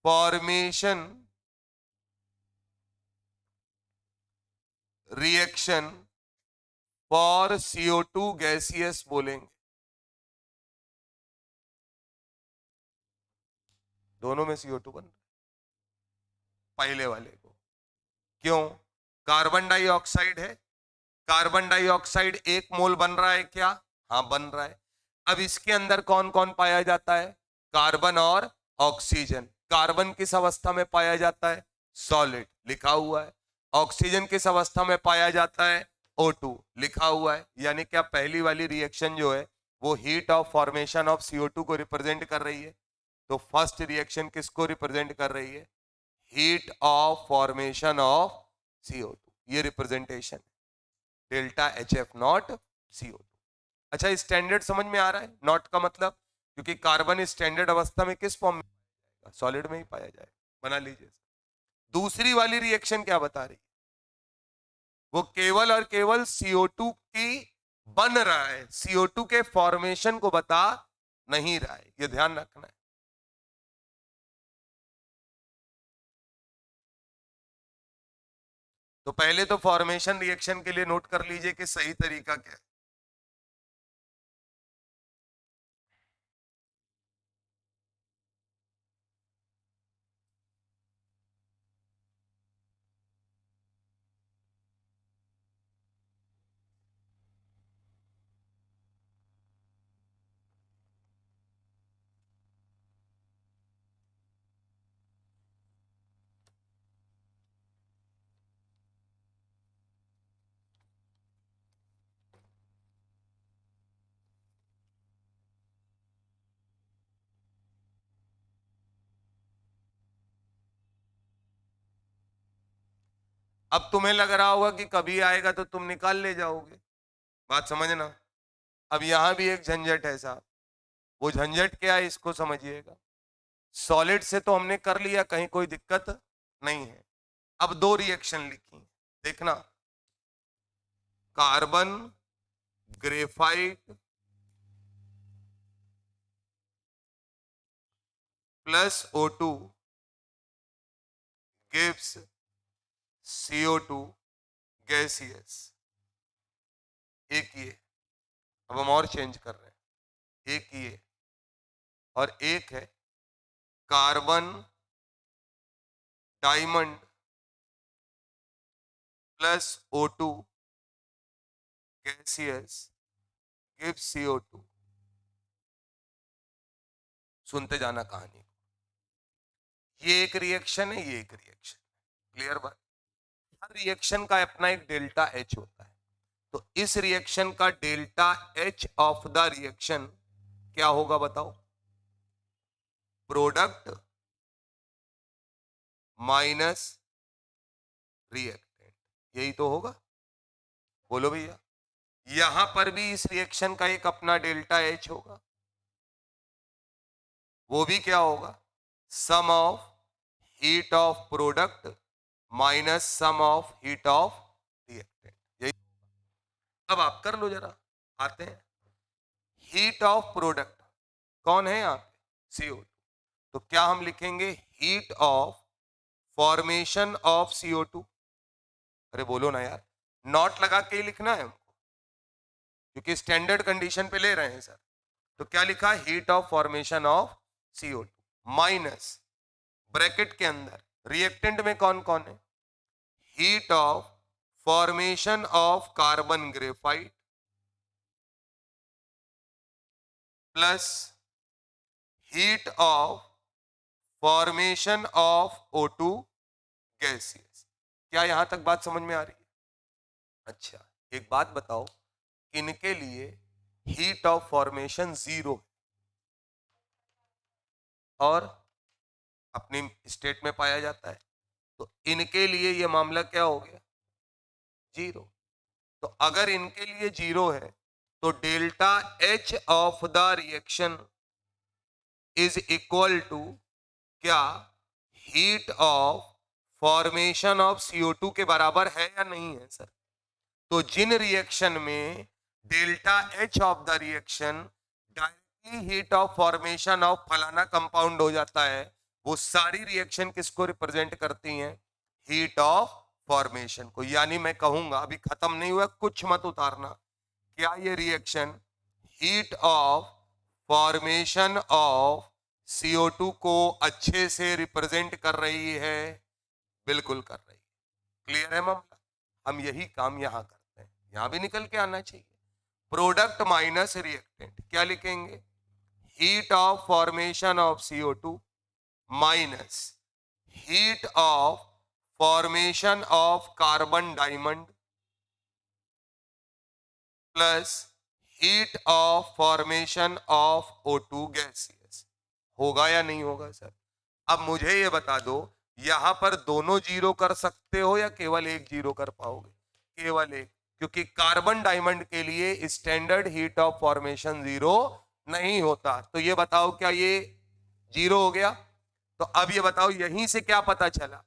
formation reaction for CO2 gaseous बोलेंगे? दोनों में CO2 बन रहा है, पहले वाले को। क्यों? कार्बन डाइऑक्साइड है, कार्बन डाइऑक्साइड 1 मोल बन रहा है क्या? हाँ बन रहा है। अब इसके अंदर कौन कौन पाया जाता है? कार्बन और ऑक्सीजन। कार्बन किस अवस्था में पाया जाता है? सॉलिड, लिखा हुआ है। ऑक्सीजन किस अवस्था में पाया जाता है? O2, लिखा हुआ है। यानी क्या पहली वाली रिएक्शन जो है वो heat of formation of CO2 को रिप्रेजेंट कर रही है? तो फर्स्ट रिएक्शन किसको रिप्रेजेंट कर रही है? Heat of formation of CO2। ये रिप्रेजेंटेशन है, delta H F not CO2। अच्छा, स्टैंडर्ड समझ में आ रहा है? नॉट का मतलब, क्योंकि कार्बन स्टैंडर्ड अवस्था में किस फॉर्म में? सॉलिड में ही पाया जाए। बना लीजिए। दूसरी वाली रिएक्शन क्या बता रही है? वो केवल और केवल CO2 की बन रहा है, CO2 के फॉर्मेशन को बता नहीं रहा है। ये ध्यान रखना है। तो पहले तो फॉर्मेशन रिएक्शन के लिए नोट कर लीजिए कि सही तरीका क्या है। अब तुम्हें लग रहा होगा कि कभी आएगा तो तुम निकाल ले जाओगे, बात समझना। अब यहां भी एक झंझट है साहब, वो झंझट क्या है इसको समझिएगा। सॉलिड से तो हमने कर लिया, कहीं कोई दिक्कत नहीं है। अब दो रिएक्शन लिखी, देखना, carbon graphite plus O2 gives CO2 gaseous. एक ये, अब हम और चेंज कर रहे हैं, एक ये और एक है carbon diamond plus O2 gaseous gives CO2। सुनते जाना कहानी, ये एक रिएक्शन है, ये एक रिएक्शन। क्लियर बात। हर रिएक्शन का अपना एक डेल्टा H होता है, तो इस रिएक्शन का delta H of the reaction क्या होगा बताओ? प्रोडक्ट माइनस रिएक्टेंट, यही तो होगा, बोलो भैया। यहां पर भी इस रिएक्शन का एक अपना डेल्टा H होगा, वो भी क्या होगा? Sum of heat of product minus sum of heat of reactant, यही। अब आप कर लो जरा, आते हैं। हीट ऑफ प्रोडक्ट कौन है यहाँ पे? CO2। तो क्या हम लिखेंगे? Heat of formation of CO2। अरे बोलो ना यार, नॉट लगा के ही लिखना है हमको, क्योंकि स्टैंडर्ड कंडीशन पे ले रहे हैं सर। तो क्या लिखा? Heat of formation of CO2 minus bracket के अंदर रिएक्टेंट में कौन कौन है? Heat of formation of carbon graphite plus heat of formation of O2 gaseous. क्या यहां तक बात समझ में आ रही है? अच्छा, एक बात बताओ, इनके लिए हीट ऑफ फॉर्मेशन 0 और अपनी स्टेट में पाया जाता है, तो इनके लिए यह मामला क्या हो गया? 0। तो अगर इनके लिए 0 है तो delta H of the reaction is equal to क्या? Heat of formation of CO2 के बराबर है या नहीं है सर? तो जिन रिएक्शन में delta H of the reaction directly heat of formation of फलाना कंपाउंड हो जाता है, वो सारी रिएक्शन किसको रिप्रेजेंट करती हैं? हीट ऑफ फॉर्मेशन को। यानी मैं कहूंगा, अभी खत्म नहीं हुआ, कुछ मत उतारना, क्या ये reaction heat of formation of CO2 को अच्छे से रिप्रेजेंट कर रही है? बिल्कुल कर रही है। क्लियर है मामला? हम यही काम यहां करते हैं, यहां भी निकल के आना चाहिए। प्रोडक्ट माइनस रिएक्टेंट, क्या लिखेंगे? Heat of formation of CO2 minus heat of formation of carbon diamond plus heat of formation of O2 gaseous. होगा या नहीं होगा सर? अब मुझे ये बता दो, यहां पर दोनों 0 कर सकते हो या केवल एक 0 कर पाओगे? केवल एक, क्योंकि कार्बन डायमंड के लिए स्टैंडर्ड हीट ऑफ फॉर्मेशन 0 नहीं होता। तो ये बताओ, क्या ये 0 हो गया? तो अब ये बताओ, यहीं से क्या पता चला?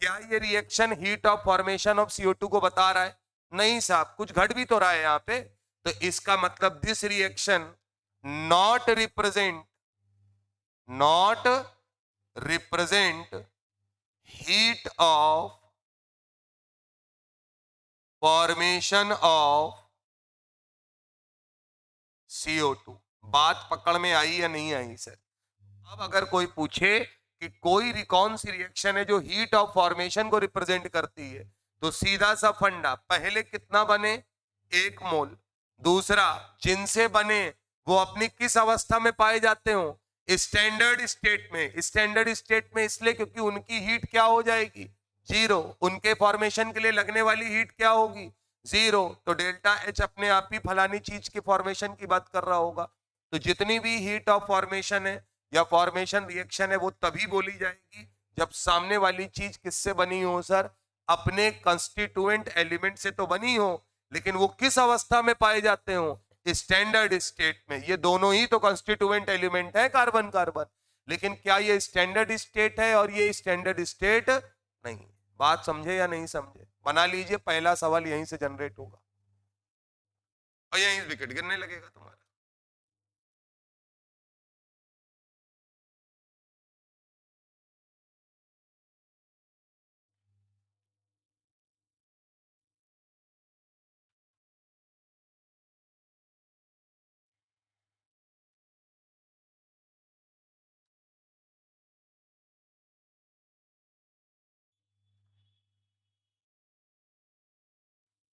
क्या ये reaction heat of formation of CO2 को बता रहा है? नहीं साहब, कुछ घट भी तो रहा है यहाँ पे। तो इसका मतलब this reaction not represent heat of formation of CO2। बात पकड़ में आई या नहीं आई सर? अब अगर कोई पूछे कि कोई कौन सी रिएक्शन है जो हीट ऑफ फॉर्मेशन को रिप्रेजेंट करती है, तो सीधा सा फंडा, पहले कितना बने? 1 मोल। दूसरा, जिनसे बने वो अपनी किस अवस्था में पाए जाते हो? स्टैंडर्ड स्टेट में। स्टैंडर्ड स्टेट में इसलिए क्योंकि उनकी हीट क्या हो जाएगी? 0। उनके फॉर्मेशन के लिए लगने वाली हीट क्या होगी? 0। तो डेल्टा H अपने आप ही फलानी चीज के फॉर्मेशन की बात कर रहा होगा। तो जितनी भी हीट ऑफ फॉर्मेशन है या फॉर्मेशन रिएक्शन है, वो तभी बोली जाएगी जब सामने वाली चीज किससे बनी हो सर? अपने कंस्टिट्यूएंट एलिमेंट से तो बनी हो, लेकिन वो किस अवस्था में पाए जाते हो? स्टैंडर्ड स्टेट में। ये दोनों ही तो कंस्टिट्यूएंट एलिमेंट है कार्बन कार्बन, लेकिन क्या ये स्टैंडर्ड स्टेट है और ये स्टैंडर्ड स्टेट नहीं। बात समझे या नहीं समझे? बना लीजिए, पहला सवाल यहीं से जनरेट होगा और यहीं विकेट गिरने लगेगा तुम्हारा।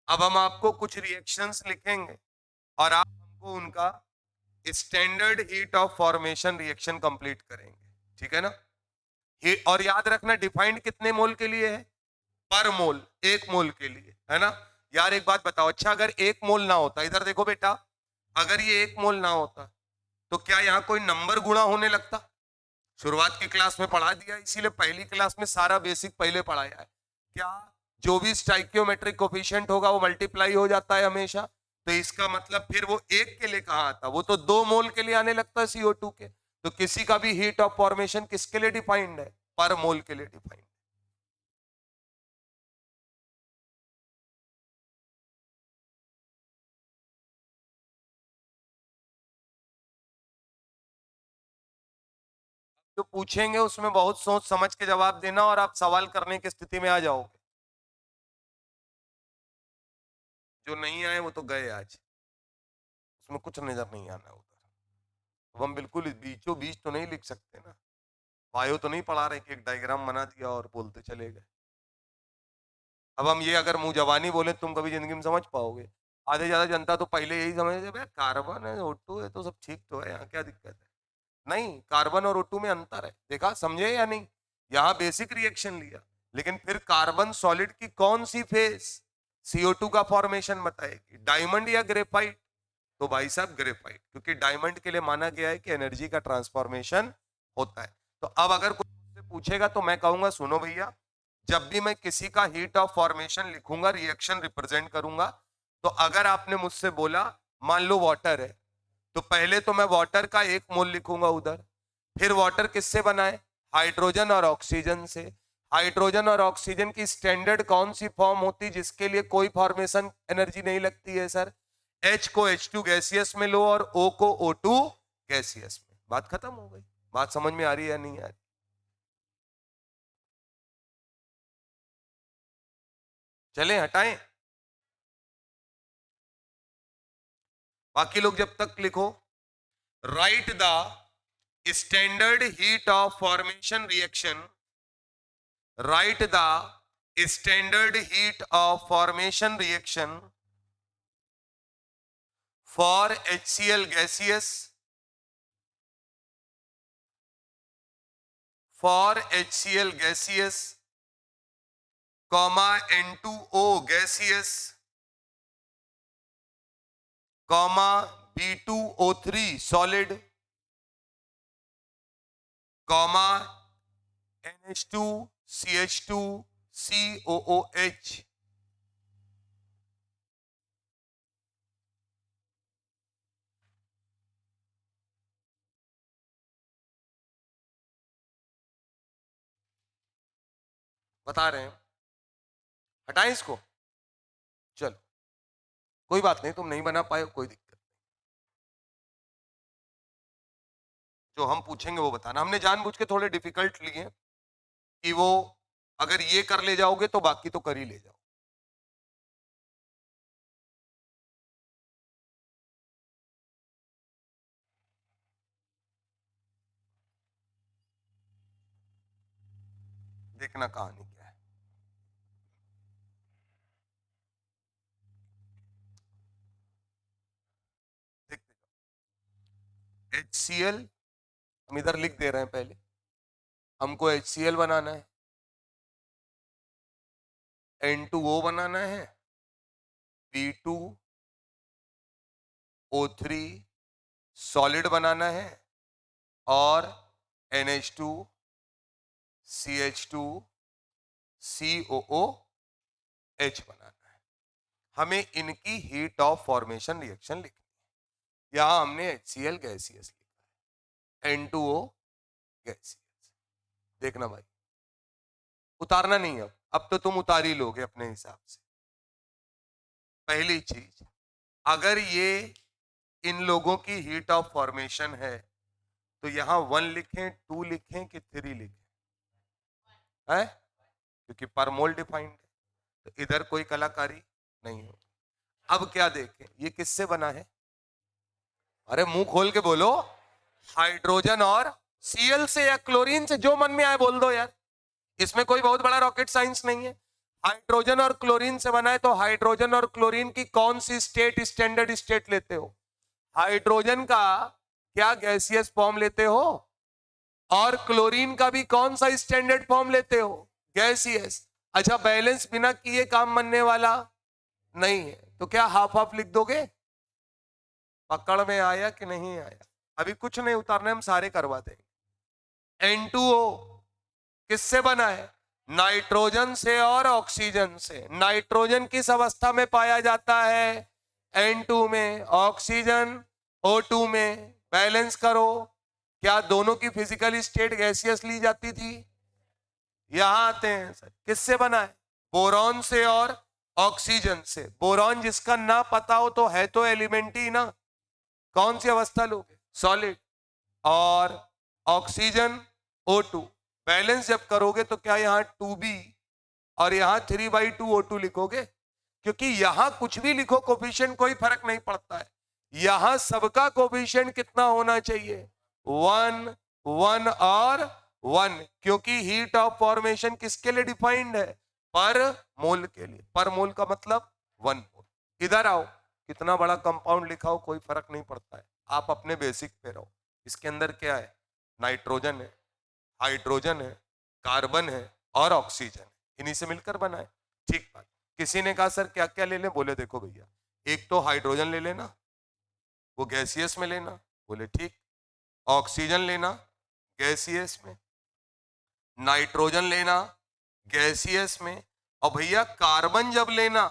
अब हम आपको कुछ रिएक्शंस लिखेंगे और आप हमको उनका standard heat of formation reaction complete करेंगे, ठीक है ना? और याद रखना डिफाइंड कितने मोल के लिए है? पर मोल, एक मोल के लिए, है ना? यार एक बात बताओ, अच्छा अगर एक मोल ना होता, इधर देखो बेटा, अगर ये एक मोल ना होता तो क्या यहां कोई नंबर गुणा होने लगता? शुरुआत की क्लास में पढ़ा दिया, इसीलिए पहली क्लास में सारा बेसिक पहले पढ़ाया है। क्या जो भी स्टाइकियोमेट्रिक कोफिशिएंट होगा वो मल्टीप्लाई हो जाता है हमेशा? तो इसका मतलब फिर वो एक के लिए कहां आता? वो तो 2 मोल के लिए आने लगता है CO2 के। तो किसी का भी हीट ऑफ फॉर्मेशन किसके लिए डिफाइंड है? पर मोल के लिए डिफाइंड। जो पूछेंगे उसमें बहुत सोच समझ के जवाब देना और आप सवाल करने की स्थिति में आ जाओगे। जो नहीं आए वो तो गए आज, उसमें कुछ नजर नहीं आना उधर। अब हम बिल्कुल बीचों बीच तो नहीं लिख सकते ना, बायो तो नहीं पढ़ा रहे कि एक डायग्राम बना दिया और बोलते चले गए। अब हम ये अगर मुंह जबानी बोले तुम कभी जिंदगी में समझ पाओगे? आधे ज्यादा जनता तो पहले यही समझते भाई कार्बन है O2 है तो सब ठीक तो है, यहाँ क्या दिक्कत है? नहीं, कार्बन और O2 में अंतर है, देखा समझे या नहीं? यहाँ बेसिक रिएक्शन लिया, लेकिन फिर कार्बन सॉलिड की कौन सी फेस CO2 का फॉर्मेशन बताएगी, डायमंड या ग्रेफाइट? तो भाई साहब ग्रेफाइट, क्योंकि डायमंड के लिए माना गया है कि एनर्जी का ट्रांसफॉर्मेशन होता है। तो अब अगर कोई मुझसे पूछेगा तो मैं कहूंगा सुनो भैया, जब भी मैं किसी का हीट ऑफ फॉर्मेशन लिखूंगा, रिएक्शन रिप्रेजेंट करूंगा, तो अगर आपने मुझसे बोला मान लो वाटर है, तो पहले तो मैं वाटर का एक मोल लिखूंगा उधर। फिर वाटर किससे बना है? हाइड्रोजन और ऑक्सीजन से। हाइड्रोजन और ऑक्सीजन की स्टैंडर्ड कौन सी फॉर्म होती जिसके लिए कोई फॉर्मेशन एनर्जी नहीं लगती है सर? H को H2 गैसियस में लो और O को O2 गैसियस में। बात खत्म हो गई। बात समझ में आ रही है या नहीं आ रही? चलें हटाएं, बाकी लोग जब तक लिखो। Right the standard heat of formation reaction, right the standard heat of formation reaction for HCl gaseous, for HCl gaseous, comma N2O gaseous, comma B2O3 solid, comma NH2 CH2 COOH। बता रहे हैं, हटाएं इसको। चलो कोई बात नहीं, तुम नहीं बना पाए कोई दिक्कत। जो हम पूछेंगे वो बताना। हमने जानबूझ के थोड़े डिफिकल्ट लिए कि वो अगर ये कर ले जाओगे तो बाकी तो कर ही ले जाओ। देखना कहानी क्या है। देखते HCl हम इधर लिख दे रहे हैं, पहले हमको HCl बनाना है, N2O बनाना है, B2O3 सॉलिड बनाना है और NH2 CH2 COO H बनाना है। हमें इनकी हीट ऑफ फॉर्मेशन रिएक्शन लिखनी है। यहां हमने HCl गैसियस लिखा है, N2O गैसियस। देखना भाई, उतारना नहीं है। अब तो तुम उतार ही लोगे अपने हिसाब से। पहली चीज, अगर ये इन लोगों की हीट ऑफ फॉर्मेशन है तो यहां 1 लिखें, 2 लिखें कि 3 लिखें? है, क्योंकि पर मोल डिफाइंड है, तो इधर कोई कलाकारी नहीं हो। अब क्या देखें, ये किससे बना है? अरे मुंह खोल के बोलो। हाइड्रोजन और Cl से या क्लोरीन से, जो मन में आए बोल दो यार, इसमें कोई बहुत बड़ा रॉकेट साइंस नहीं है। हाइड्रोजन और क्लोरीन से बना है, तो हाइड्रोजन और क्लोरीन की कौन सी स्टेट स्टैंडर्ड स्टेट लेते हो? हाइड्रोजन का क्या गैसियस फॉर्म लेते हो, और क्लोरीन का भी कौन सा स्टैंडर्ड फॉर्म लेते हो? गैसियस। अच्छा, बैलेंस बिना किए काम बनने वाला नहीं है, तो क्या हाफ हाफ लिख दोगे? पकड़ में आया कि नहीं आया? अभी कुछ नहीं उतारने, हम सारे करवा देंगे। N2O किससे बना है? नाइट्रोजन से और ऑक्सीजन से। नाइट्रोजन किस अवस्था में पाया जाता है? N2 में। ऑक्सीजन O2 में। बैलेंस करो, क्या दोनों की फिजिकल स्टेट गैसियस ली जाती थी? यहां आते हैं सर, किससे बना है? बोरॉन से और ऑक्सीजन से। बोरॉन जिसका ना पता हो तो है तो एलिमेंट ही ना, कौन सी अवस्था लोगे? सॉलिड। और ऑक्सीजन O2। बैलेंस जब करोगे तो क्या यहां 2B और यहां 3/2 O2 लिखोगे? क्योंकि यहां कुछ भी लिखो कोफिशिएंट कोई फर्क नहीं पड़ता है। यहां सबका कोफिशिएंट कितना होना चाहिए? 1, 1 और 1, क्योंकि हीट ऑफ फॉर्मेशन किसके लिए डिफाइंड है? पर मोल के लिए। पर मोल का मतलब 1 मोल। इधर आओ, कितना बड़ा कंपाउंड लिखा हो कोई फर्क नहीं पड़ता है, आप अपने बेसिक पे रहो। इसके अंदर क्या है? नाइट्रोजन है, हाइड्रोजन है, कार्बन है और ऑक्सीजन है, इन्हीं से मिलकर बना है। ठीक बात। किसी ने कहा सर क्या क्या ले लें? बोले देखो भैया, एक तो हाइड्रोजन ले लेना, वो गैसियस में लेना। बोले ठीक। ऑक्सीजन लेना गैसियस में, नाइट्रोजन लेना गैसियस में, और भैया कार्बन जब लेना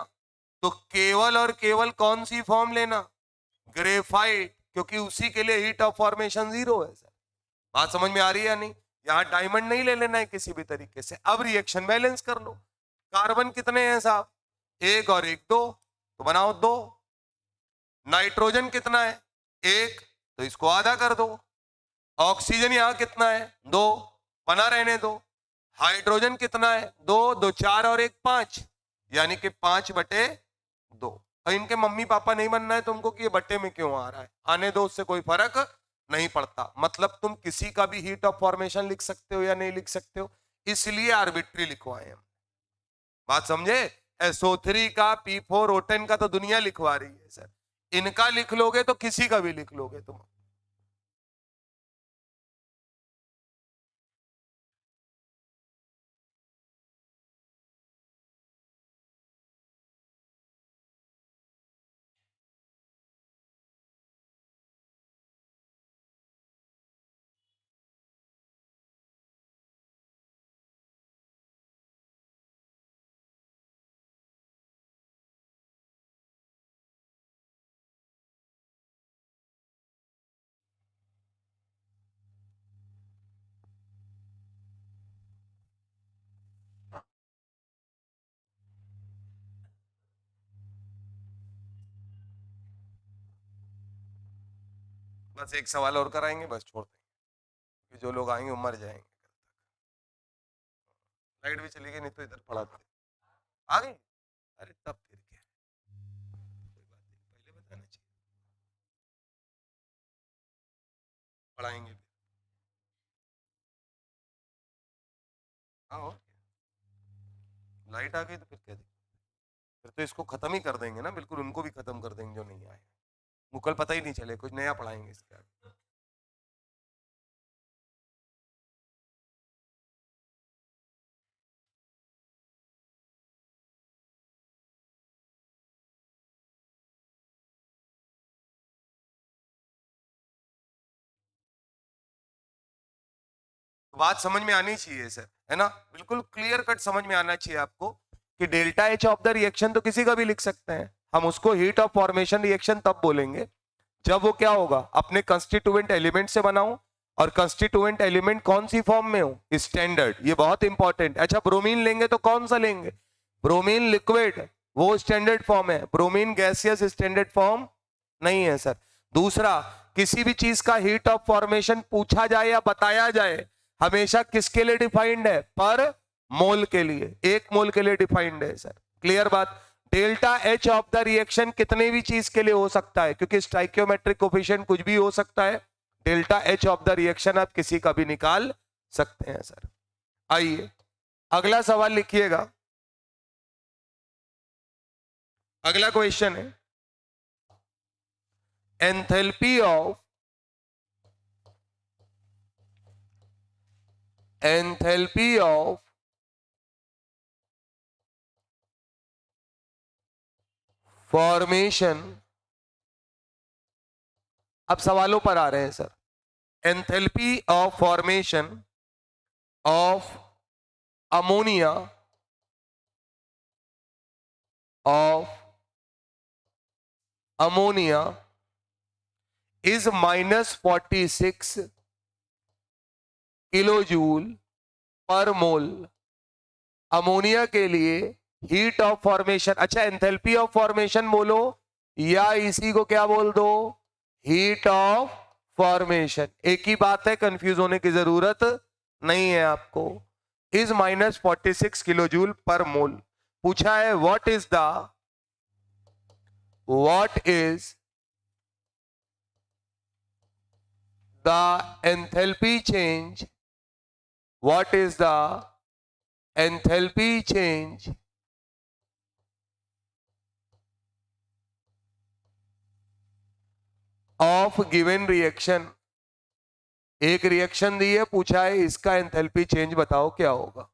तो केवल और केवल कौन सी फॉर्म लेना? ग्रेफाइट, क्योंकि उसी के लिए हीट ऑफ फॉर्मेशन 0 है। सर बात समझ में आ रही है या नहीं? यहां डायमंड नहीं ले लेना है किसी भी तरीके से। अब रिएक्शन बैलेंस कर लो। कार्बन कितने हैं साहब? 1 और 1 2, तो बनाओ 2। नाइट्रोजन कितना है? 1, तो इसको आधा कर दो। ऑक्सीजन यहां कितना है? 2, बना रहने दो। हाइड्रोजन कितना है? 2, 2 4 और 1 5, यानी कि 5/2। और इनके मम्मी पापा नहीं बनना है तुमको कि ये बट्टे में क्यों आ रहा है, आने दो, उससे कोई फर्क नहीं पड़ता। मतलब तुम किसी का भी हीट ऑफ फॉर्मेशन लिख सकते हो या नहीं लिख सकते हो, इसलिए आर्बिट्री लिखवाए हम। बात समझे? SO3 का, P4O10 का तो दुनिया लिखवा रही है सर, इनका लिख लोगे तो किसी का भी लिख लोगे तुम। बस एक सवाल और कराएंगे, बस छोड़ देंगे, जो लोग आएंगे वो मर जाएंगे। लाइट भी चली गई, नहीं तो इधर पढ़ाते। आ गई? अरे तब फिर क्या, कोई बात नहीं, पहले बताना चाहिए, पढ़ाएंगे भी। हाँ, और लाइट आ गई तो फिर क्या दिक्कत? फिर तो इसको खत्म ही कर देंगे ना, बिल्कुल उनको भी खत्म कर देंगे जो नहीं आए। वो कल पता ही नहीं चले, कुछ नया पढ़ाएंगे इसके आगे। बात समझ में आनी चाहिए सर, है ना? बिल्कुल क्लियर कट समझ में आना चाहिए आपको कि delta H of the reaction तो किसी का भी लिख सकते हैं, हम उसको हीट ऑफ फॉर्मेशन रिएक्शन तब बोलेंगे जब वो क्या होगा, अपने कंस्टिट्यूएंट एलिमेंट से बनाऊं, और कंस्टिट्यूएंट एलिमेंट कौन सी फॉर्म में हो, स्टैंडर्ड, ये बहुत इंपॉर्टेंट। अच्छा ब्रोमीन लेंगे तो कौन सा लेंगे, ब्रोमीन लिक्विड, वो स्टैंडर्ड फॉर्म है, ब्रोमीन गैसियस स्टैंडर्ड फॉर्म नहीं है सर। दूसरा, किसी भी चीज का हीट ऑफ फॉर्मेशन पूछा जाए या बताया जाए, हमेशा किसके लिए डिफाइंड है, पर मोल के लिए, 1 मोल के लिए डिफाइंड है सर। क्लियर बात। Delta H of the reaction कितने भी चीज के लिए हो सकता है, क्योंकि स्टाइकियोमेट्रिक कोफिशिएंट कुछ भी हो सकता है। Delta H of the reaction आप किसी का भी निकाल सकते हैं सर। आइए अगला सवाल लिखिएगा। अगला क्वेश्चन है, एंथैल्पी ऑफ फॉर्मेशन, अब सवालों पर आ रहे हैं sir. Enthalpy of formation of ammonia is -46 kilo joule पर मोल। अमोनिया के लिए हीट ऑफ फॉर्मेशन, अच्छा एंथैल्पी ऑफ फॉर्मेशन बोलो या इसी को क्या बोल दो, हीट ऑफ फॉर्मेशन, एक ही बात है, कंफ्यूज होने की जरूरत नहीं है आपको। इज -46 किलो जूल पर मोल। पूछा है what is the enthalpy change, what is the enthalpy change of given reaction। एक रिएक्शन दी है, पूछा है इसका एंथैल्पी चेंज बताओ क्या होगा।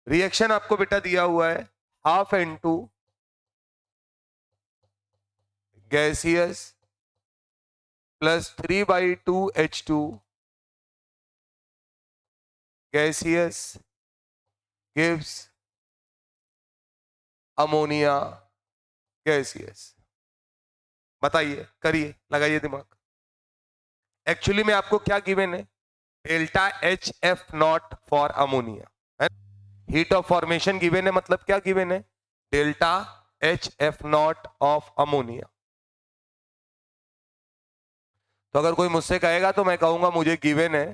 रिएक्शन आपको बेटा दिया हुआ है, half N2 gaseous plus 3/2 H2 gaseous gives ammonia gaseous. बताइए, करिए, लगाइए दिमाग। एक्चुअली में आपको क्या गिवन है, डेल्टा HF0 फॉर अमोनिया है, हीट ऑफ फॉर्मेशन गिवन है, मतलब क्या गिवन है, डेल्टा HF0 ऑफ अमोनिया। तो अगर कोई मुझसे कहेगा तो मैं कहूंगा मुझे गिवन है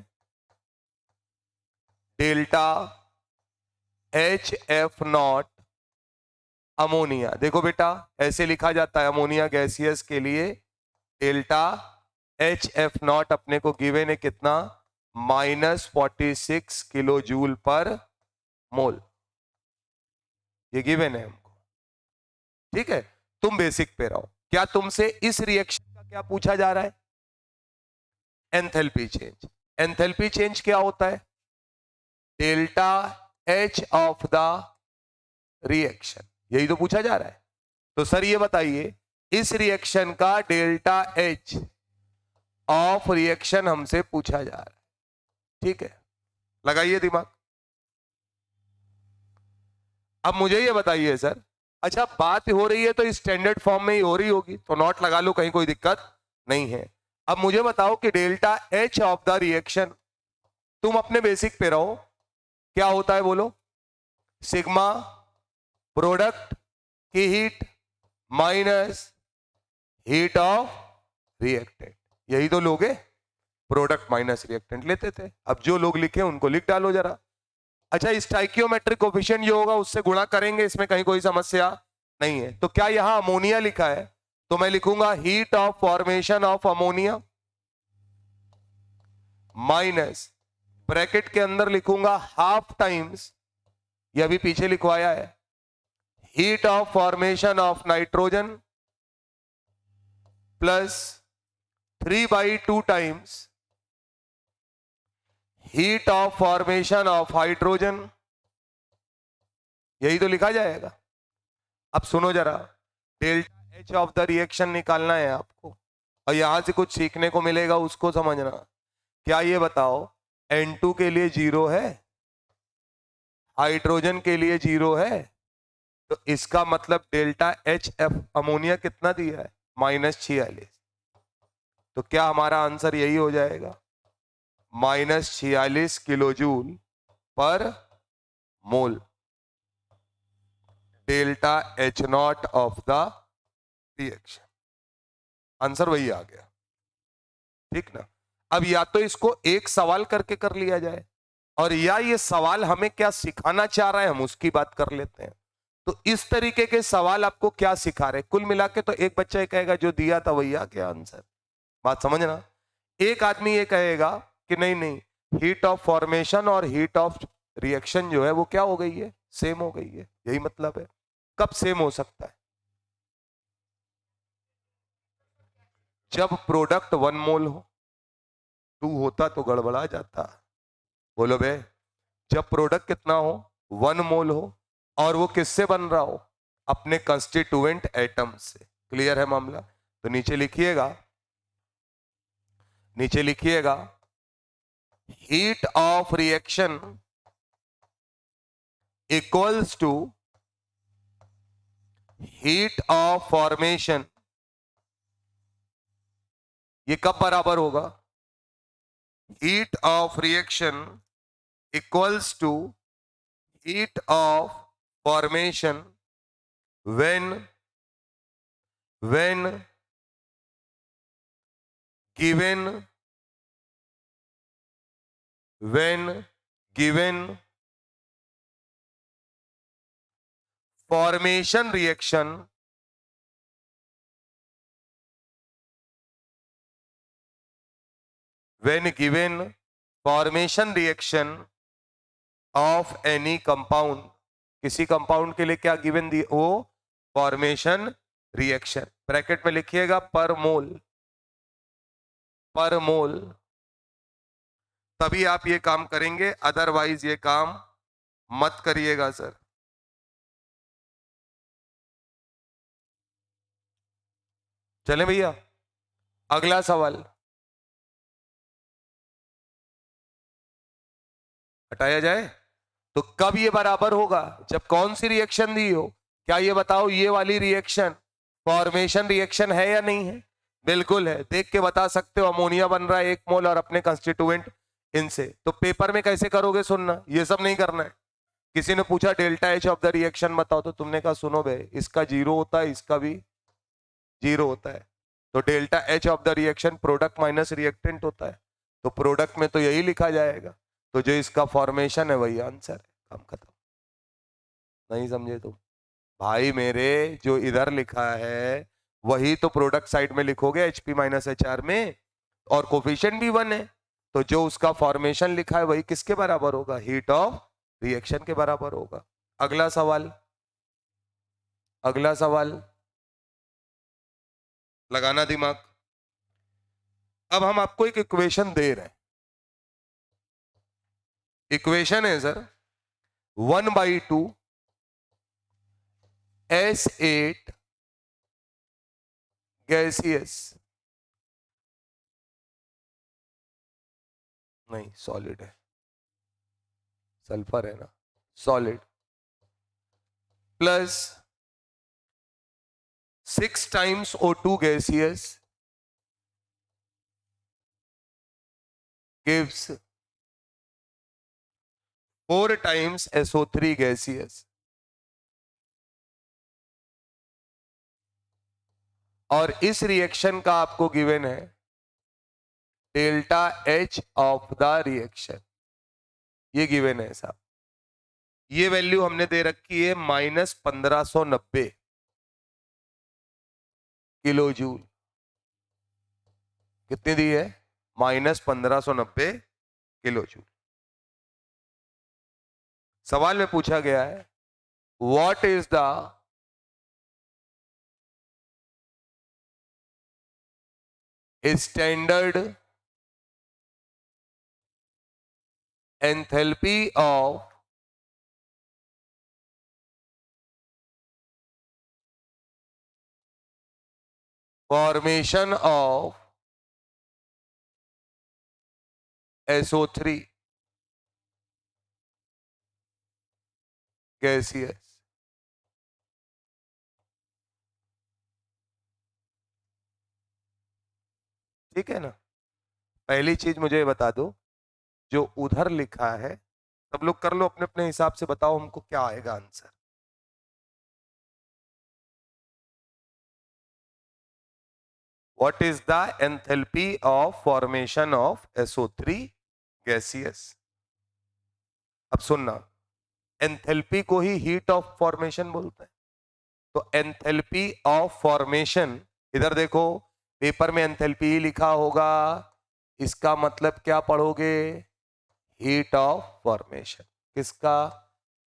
डेल्टा HF0 अमोनिया। देखो बेटा ऐसे लिखा जाता है अमोनिया गैसियस के लिए, डेल्टा HF0 अपने को गिवन है कितना, -46 किलो जूल पर मोल, ये गिवन है हमको। ठीक है, तुम बेसिक पे रहो। क्या तुमसे इस रिएक्शन का क्या पूछा जा रहा है, एंथैल्पी चेंज। एंथैल्पी चेंज क्या होता है, delta H of the reaction, यही तो पूछा जा रहा है। तो सर ये बताइए इस रिएक्शन का डेल्टा एच ऑफ रिएक्शन हमसे पूछा जा रहा है। ठीक है, लगाइए दिमाग। अब मुझे ये बताइए सर, अच्छा बात हो रही है तो स्टैंडर्ड फॉर्म में ही हो रही होगी, तो नॉट लगा लो, कहीं कोई दिक्कत नहीं है। अब मुझे बताओ कि delta H of the reaction, तुम अपने बेसिक पे रहो, क्या होता है बोलो, सिग्मा प्रोडक्ट की heat minus heat of reactant, यही तो लोग है, प्रोडक्ट माइनस रिएक्टेंट लेते थे। अब जो लोग लिखे उनको लिख डालो जरा। अच्छा स्टाइकियोमेट्रिक कोफिशिएंट जो होगा उससे गुणा करेंगे, इसमें कहीं कोई समस्या नहीं है। तो क्या यहां अमोनिया लिखा है, तो मैं लिखूंगा heat of formation of ammonia minus bracket के अंदर लिखूंगा हाफ टाइम्स, यह भी पीछे लिखवाया है, heat of formation of nitrogen plus 3/2 times heat of formation of hydrogen, यही तो लिखा जाएगा। अब सुनो जरा, delta H of the reaction निकालना है आपको, और यहां से कुछ सीखने को मिलेगा, उसको समझना। क्या ये बताओ N2 के लिए 0 है, हाइड्रोजन के लिए 0 है, तो इसका मतलब डेल्टा HF अमोनिया कितना दिया है, -46। तो क्या हमारा आंसर यही हो जाएगा, -46 kilojoule per mole delta H0 of the reaction. Answer वही आ गया, ठीक ना। अब या तो इसको एक सवाल करके कर लिया जाए, और या ये सवाल हमें क्या सिखाना चाह रहा है हम उसकी बात कर लेते हैं। तो इस तरीके के सवाल आपको क्या सिखा रहे, कुल मिला के तो एक बच्चा ये कहेगा जो दिया था वही आ गया आंसर, बात समझना। एक आदमी ये कहेगा कि नहीं नहीं, हीट ऑफ फॉर्मेशन और हीट ऑफ रिएक्शन जो है वो क्या हो गई है, सेम हो गई है, यही मतलब है। कब सेम हो सकता है, जब प्रोडक्ट 1 मोल हो, 2 होता तो गड़बड़ा जाता। बोलो बे, जब प्रोडक्ट कितना हो, 1 मोल हो, और वो किससे बन रहा हो, अपने कंस्टिट्यूएंट एटम से। क्लियर है मामला। तो नीचे लिखिएगा, नीचे लिखिएगा, heat of reaction equals to heat of formation. ये कब बराबर होगा, heat of reaction equals to heat of formation when given when given formation reaction when given formation reaction of any compound, किसी कंपाउंड के लिए क्या गिवन दी, वो formation reaction, bracket में लिखिएगा पर मोल, पर मोल, तभी आप ये काम करेंगे, अदरवाइज ये काम मत करिएगा सर। चले भैया, अगला सवाल हटाया जाए। तो कब ये बराबर होगा, जब कौन सी रिएक्शन दी हो, क्या ये बताओ ये वाली रिएक्शन फॉर्मेशन रिएक्शन है या नहीं है, बिल्कुल है, देख के बता सकते हो, अमोनिया बन रहा है 1 मोल और अपने कंस्टिट्यूएंट इनसे। तो पेपर में कैसे करोगे, सुनना, ये सब नहीं करना है। किसी ने पूछा delta H of the reaction बताओ, तो तुमने कहा सुनो बे, इसका 0 होता है, इसका भी 0 होता है, तो delta H of the reaction product minus reactant होता है, तो प्रोडक्ट में तो यही लिखा जाएगा, तो जो इसका फॉर्मेशन है वही आंसर है, काम खत्म। नहीं समझे तुम भाई मेरे, जो इधर लिखा है वही तो प्रोडक्ट साइड में लिखोगे HP माइनस HR में, और कोफिशिएंट भी 1 है, तो जो उसका फॉर्मेशन लिखा है वही किसके बराबर होगा, हीट ऑफ रिएक्शन के बराबर होगा। अगला सवाल, अगला सवाल लगाना दिमाग। अब हम आपको एक इक्वेशन दे रहे हैं, इक्वेशन है सर 1/2 S8 गैसियस, नहीं सॉलिड है, सल्फर है ना, solid, plus 6 times O2 gaseous gives 4 times SO3 gaseous, और इस रिएक्शन का आपको गिवन है delta H of the reaction, ये गिवन है साहब, ये वैल्यू हमने दे रखी है -1590 किलो जूल, कितनी दी है, -1590 किलो जूल। सवाल में पूछा गया है what is the standard enthalpy of formation of SO3 gaseous. ठीक है ना। पहली चीज मुझे ये बता दो, जो उधर लिखा है सब लोग कर लो अपने अपने हिसाब से, बताओ हमको क्या आएगा answer. What is the enthalpy of formation of SO3 gaseous. अब सुनना, एंथैल्पी को ही हीट ऑफ फॉर्मेशन बोलते हैं। तो एंथैल्पी ऑफ फॉर्मेशन, इधर देखो पेपर में एंथैल्पी ही लिखा होगा, इसका मतलब क्या पढ़ोगे, हीट ऑफ फॉर्मेशन। किसका,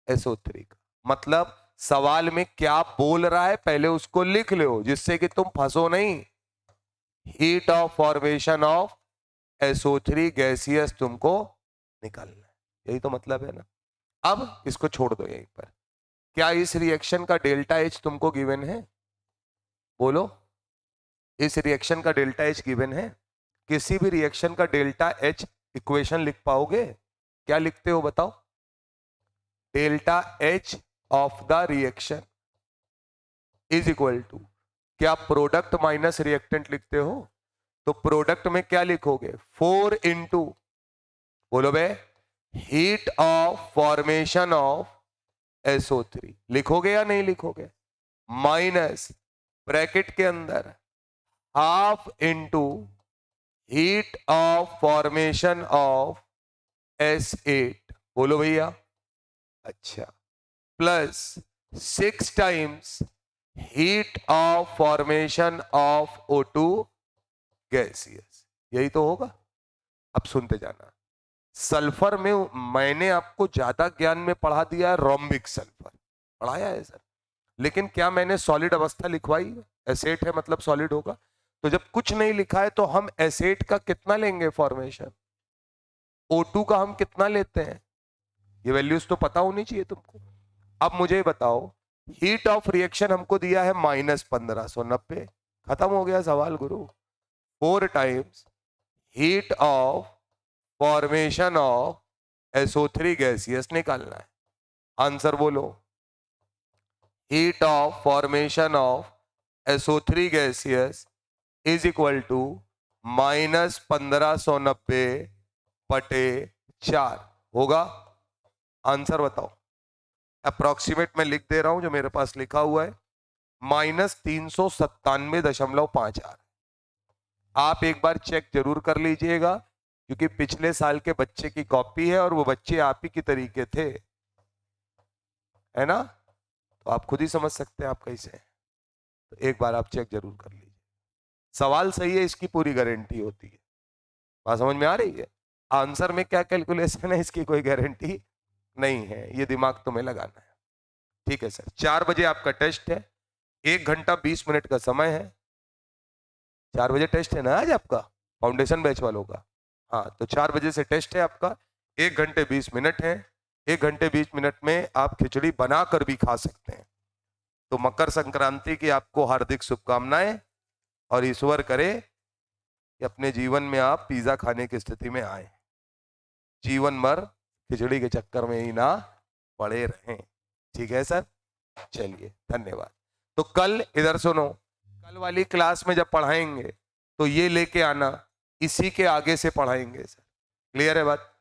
SO3 का। मतलब सवाल में क्या बोल रहा है पहले उसको लिख लो, जिससे कि तुम फंसो नहीं। Heat of formation of SO3 gaseous तुमको निकालना है, यही तो मतलब है ना। अब इसको छोड़ दो यहीं पर। क्या इस रिएक्शन का डेल्टा H तुमको गिवन है, बोलो। इस रिएक्शन का डेल्टा H गिवन है। किसी भी रिएक्शन का डेल्टा H इक्वेशन लिख पाओगे, क्या लिखते हो बताओ। Delta H of the reaction is equal to, क्या प्रोडक्ट माइनस रिएक्टेंट लिखते हो। तो प्रोडक्ट में क्या लिखोगे, 4 इंटू, बोलो बे, heat of formation of SO3 लिखोगे या नहीं लिखोगे, माइनस ब्रैकेट के अंदर half into heat of formation of S8, बोलो भैया। अच्छा, plus 6 times heat of formation of O2 gaseous, यही तो होगा। अब सुनते जाना, सल्फर में मैंने आपको ज्यादा ज्ञान में पढ़ा दिया है, रोम्बिक सल्फर पढ़ाया है सर, लेकिन क्या मैंने सॉलिड अवस्था लिखवाई है, एसेट है मतलब सॉलिड होगा। तो जब कुछ नहीं लिखा है तो हम एसेट का कितना लेंगे फॉर्मेशन, O2 का हम कितना लेते हैं, ये वैल्यूज तो पता होनी चाहिए तुमको। अब मुझे बताओ, हीट ऑफ रिएक्शन हमको दिया है -1590, खत्म हो गया सवाल गुरु। 4 times heat of formation of SO3 gaseous निकालना है। आंसर बोलो, heat of formation of SO3 gaseous is equal to -1590 बटे 4 होगा। आंसर बताओ। अप्रोक्सीमेट मैं लिख दे रहा हूं जो मेरे पास लिखा हुआ है, -397.58। आप एक बार चेक जरूर कर लीजिएगा, क्योंकि पिछले साल के बच्चे की कॉपी है और वो बच्चे आप ही की तरीके थे, है ना। तो आप खुद ही समझ सकते हैं आप कैसे हैं। तो एक बार आप चेक जरूर कर लीजिए। सवाल सही है इसकी पूरी गारंटी होती है, बात समझ में आ रही है। आंसर में क्या कैलकुलेशन है इसकी कोई गारंटी नहीं है, ये दिमाग तुम्हें लगाना है। ठीक है सर, 4 बजे आपका टेस्ट है, 1 घंटा 20 मिनट का समय है। 4 बजे टेस्ट है ना आज आपका, फाउंडेशन बैच वालों का। हाँ, तो 4 बजे से टेस्ट है आपका, 1 घंटे 20 मिनट है। 1 घंटे 20 मिनट में आप खिचड़ी बनाकर भी खा सकते हैं। तो मकर संक्रांति की आपको हार्दिक शुभकामनाएं, और ईश्वर करे कि अपने जीवन में आप पिज्जा खाने की स्थिति में आए, जीवन भर खिचड़ी के चक्कर में ही ना पड़े रहें। ठीक है सर, चलिए धन्यवाद। तो कल इधर सुनो, कल वाली क्लास में जब पढ़ाएंगे तो ये लेके आना, इसी के आगे से पढ़ाएंगे सर, क्लियर है बात।